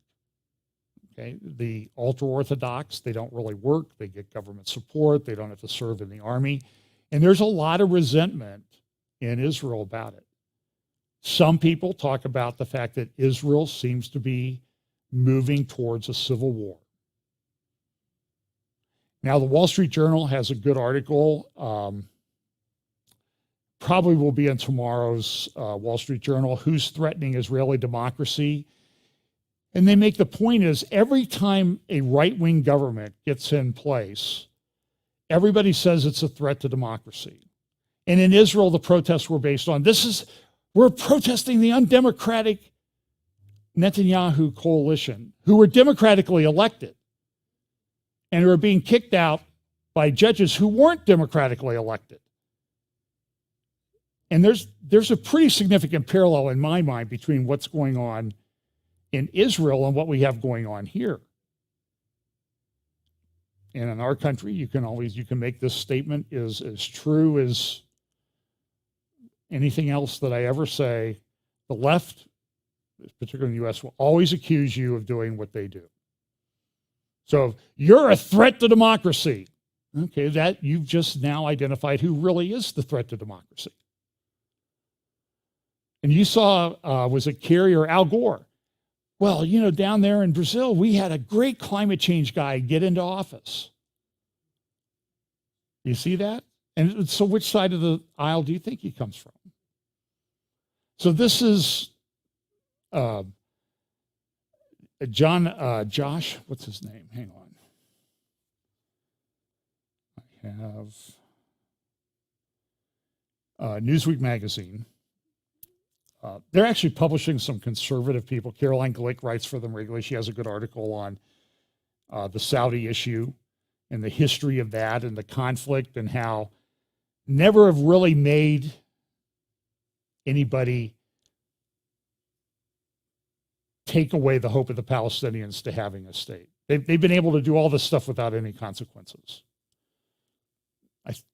Okay, the ultra-Orthodox, they don't really work. They get government support. They don't have to serve in the army. And there's a lot of resentment in Israel about it. Some people talk about the fact that Israel seems to be moving towards a civil war. Now, the Wall Street Journal has a good article. Probably will be in tomorrow's Wall Street Journal, Who's Threatening Israeli Democracy? And they make the point is every time a right-wing government gets in place, everybody says it's a threat to democracy. And in Israel, the protests were based on, we're protesting the undemocratic Netanyahu coalition, who were democratically elected. and who are being kicked out by judges who weren't democratically elected. And there's a pretty significant parallel in my mind between what's going on in Israel and what we have going on here. And in our country, you can make this statement is as true as anything else that I ever say. The left, particularly in the US, will always accuse you of doing what they do. So you're a threat to democracy. Okay, that you've just now identified who really is the threat to democracy. And you saw, was it Kerry or Al Gore? Well, you know, down there in Brazil, we had a great climate change guy get into office. You see that? And so which side of the aisle do you think he comes from? So this is Josh, what's his name? Hang on. I have Newsweek magazine. They're actually publishing some conservative people. Caroline Glick writes for them regularly. She has a good article on the Saudi issue and the history of that and the conflict and how never have really made anybody take away the hope of the Palestinians to having a state. They've been able to do all this stuff without any consequences.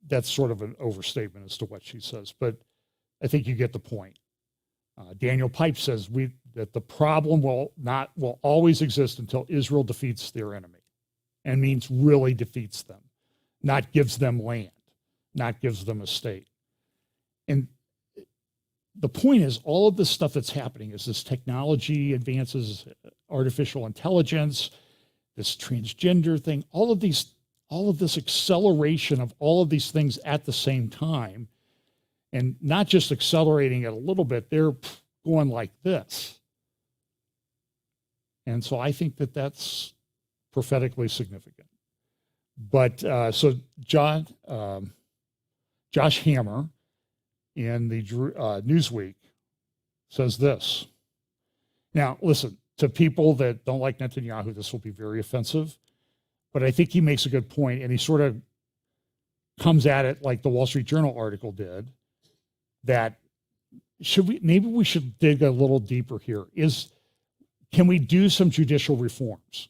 That's sort of an overstatement as to what she says, but I think you get the point. Daniel Pipe says that the problem will always exist until Israel defeats their enemy, and means really defeats them, not gives them land, not gives them a state. And the point is, all of this stuff that's happening is this technology advances, artificial intelligence, this transgender thing, all of this acceleration of all of these things at the same time. And not just accelerating it a little bit, they're going like this. And so I think that that's prophetically significant. But so Josh Hammer in the Newsweek says this. Now, listen, to people that don't like Netanyahu, this will be very offensive, but I think he makes a good point, and he sort of comes at it like the Wall Street Journal article did, that maybe we should dig a little deeper here. Can we do some judicial reforms?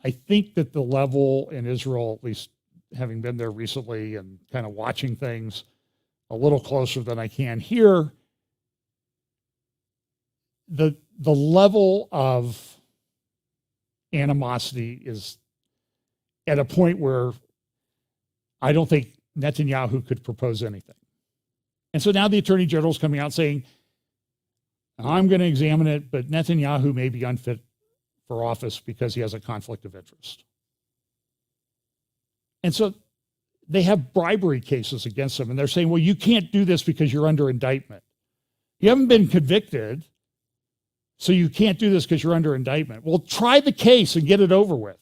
I think that the level in Israel, at least having been there recently and kind of watching things a little closer than I can here, the level of animosity is at a point where I don't think Netanyahu could propose anything. And so now the Attorney General is coming out saying, I'm going to examine it, but Netanyahu may be unfit for office because he has a conflict of interest. And so they have bribery cases against him, and they're saying, well, you can't do this because you're under indictment. You haven't been convicted, so you can't do this because you're under indictment. Well, try the case and get it over with.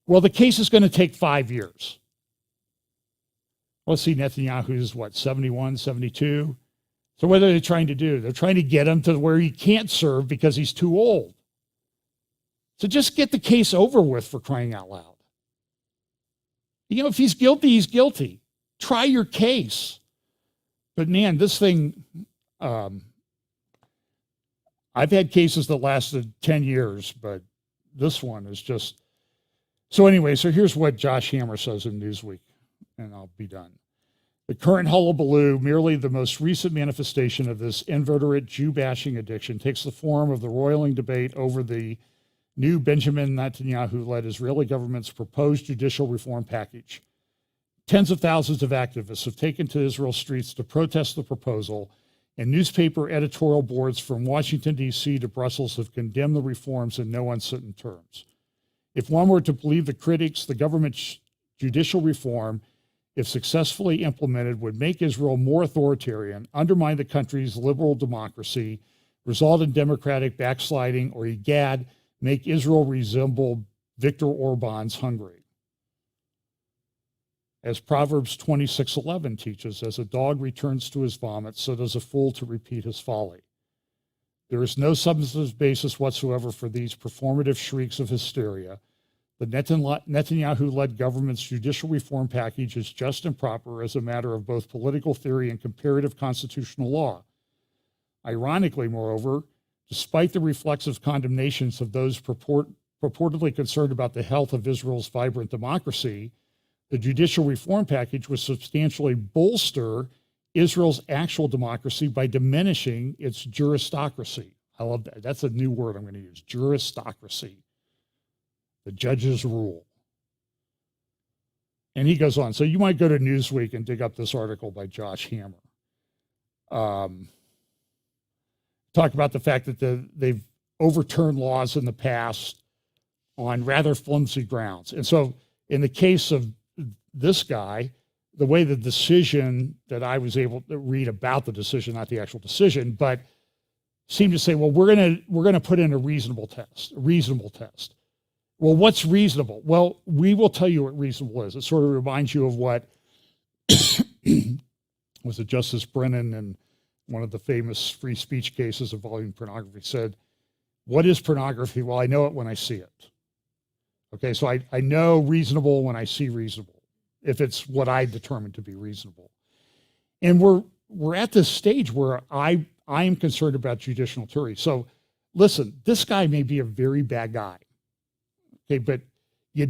Well, the case is going to take 5 years. Let's see, Netanyahu's 71, 72. So what are they trying to do? They're trying to get him to where he can't serve because he's too old. So just get the case over with, for crying out loud. You know, if he's guilty, he's guilty. Try your case. But man, this thing, I've had cases that lasted 10 years, but this one is just. So anyway, so here's what Josh Hammer says in Newsweek, and I'll be done. The current hullabaloo, merely the most recent manifestation of this inveterate Jew-bashing addiction, takes the form of the roiling debate over the new Benjamin Netanyahu-led Israeli government's proposed judicial reform package. Tens of thousands of activists have taken to Israel's streets to protest the proposal, and newspaper editorial boards from Washington, D.C. to Brussels have condemned the reforms in no uncertain terms. If one were to believe the critics, the government's judicial reform, if successfully implemented, would make Israel more authoritarian, undermine the country's liberal democracy, result in democratic backsliding, or egad, make Israel resemble Viktor Orban's Hungary. As Proverbs 26:11 teaches, as a dog returns to his vomit, so does a fool to repeat his folly. There is no substantive basis whatsoever for these performative shrieks of hysteria. The Netanyahu-led government's judicial reform package is just and proper as a matter of both political theory and comparative constitutional law. Ironically, moreover, despite the reflexive condemnations of those purportedly concerned about the health of Israel's vibrant democracy, the judicial reform package would substantially bolster Israel's actual democracy by diminishing its juristocracy. I love that. That's a new word I'm going to use, juristocracy. The judges rule. And he goes on. So you might go to Newsweek and dig up this article by Josh Hammer. Talk about the fact that they've overturned laws in the past on rather flimsy grounds. And so in the case of this guy, the way the decision that I was able to read about the decision, not the actual decision, but seemed to say, well, we're gonna put in a reasonable test. Well, what's reasonable? Well, we will tell you what reasonable is. It sort of reminds you of what was it Justice Brennan in one of the famous free speech cases involving pornography said, what is pornography? Well, I know it when I see it. Okay, so I know reasonable when I see reasonable, if it's what I determine to be reasonable. And we're at this stage where I am concerned about judicial tyranny. So listen, this guy may be a very bad guy. Okay, but you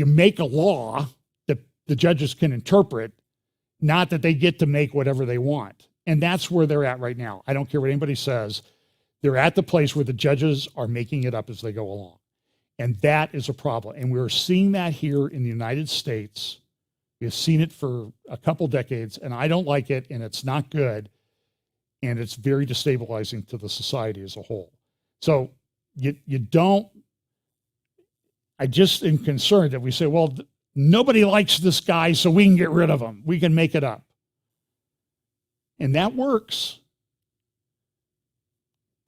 make a law that the judges can interpret, not that they get to make whatever they want. And that's where they're at right now. I don't care what anybody says. They're at the place where the judges are making it up as they go along. And that is a problem. And we're seeing that here in the United States. We've seen it for a couple decades, and I don't like it, and it's not good. And it's very destabilizing to the society as a whole. So I just am concerned that we say, well, nobody likes this guy, so we can get rid of him. We can make it up. And that works.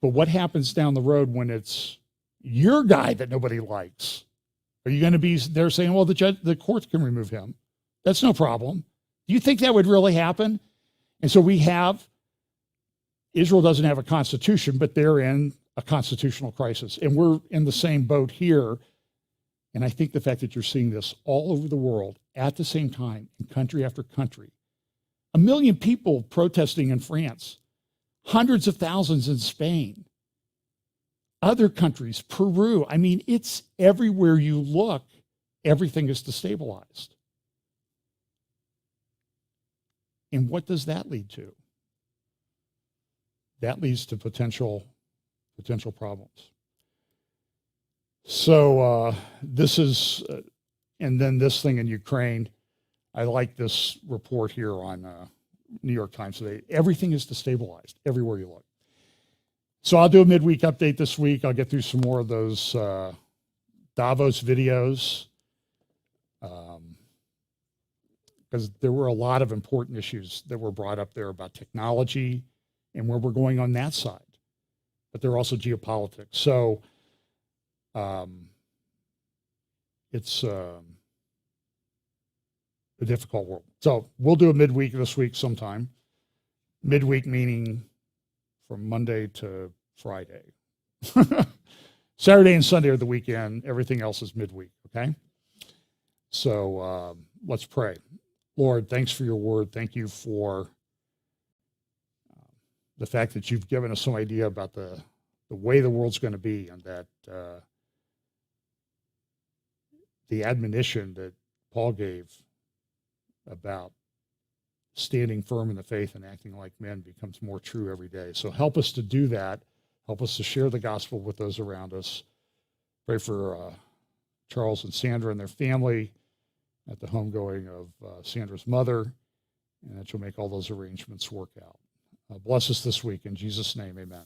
But what happens down the road when it's your guy that nobody likes? Are you going to be there saying, well, the courts can remove him? That's no problem. Do you think that would really happen? And so Israel doesn't have a constitution, but they're in a constitutional crisis. And we're in the same boat here. And I think the fact that you're seeing this all over the world at the same time, in country after country, 1 million people protesting in France, hundreds of thousands in Spain, other countries, Peru. I mean, it's everywhere you look, everything is destabilized. And what does that lead to? That leads to potential problems. So this is, and then this thing in Ukraine, I like this report here on New York Times today. Everything is destabilized everywhere you look. So I'll do a midweek update this week. I'll get through some more of those Davos videos because there were a lot of important issues that were brought up there about technology and where we're going on that side. But there are also geopolitics. So it's a difficult world. So we'll do a midweek this week sometime. Midweek meaning from Monday to Friday. Saturday and Sunday are the weekend. Everything else is midweek, okay? So let's pray. Lord, thanks for your word. Thank you for the fact that you've given us some idea about the way the world's going to be, and that the admonition that Paul gave about standing firm in the faith and acting like men becomes more true every day. So help us to do that. Help us to share the gospel with those around us. Pray for Charles and Sandra and their family at the homegoing of Sandra's mother, and that you'll make all those arrangements work out. Bless us this week. In Jesus' name, amen.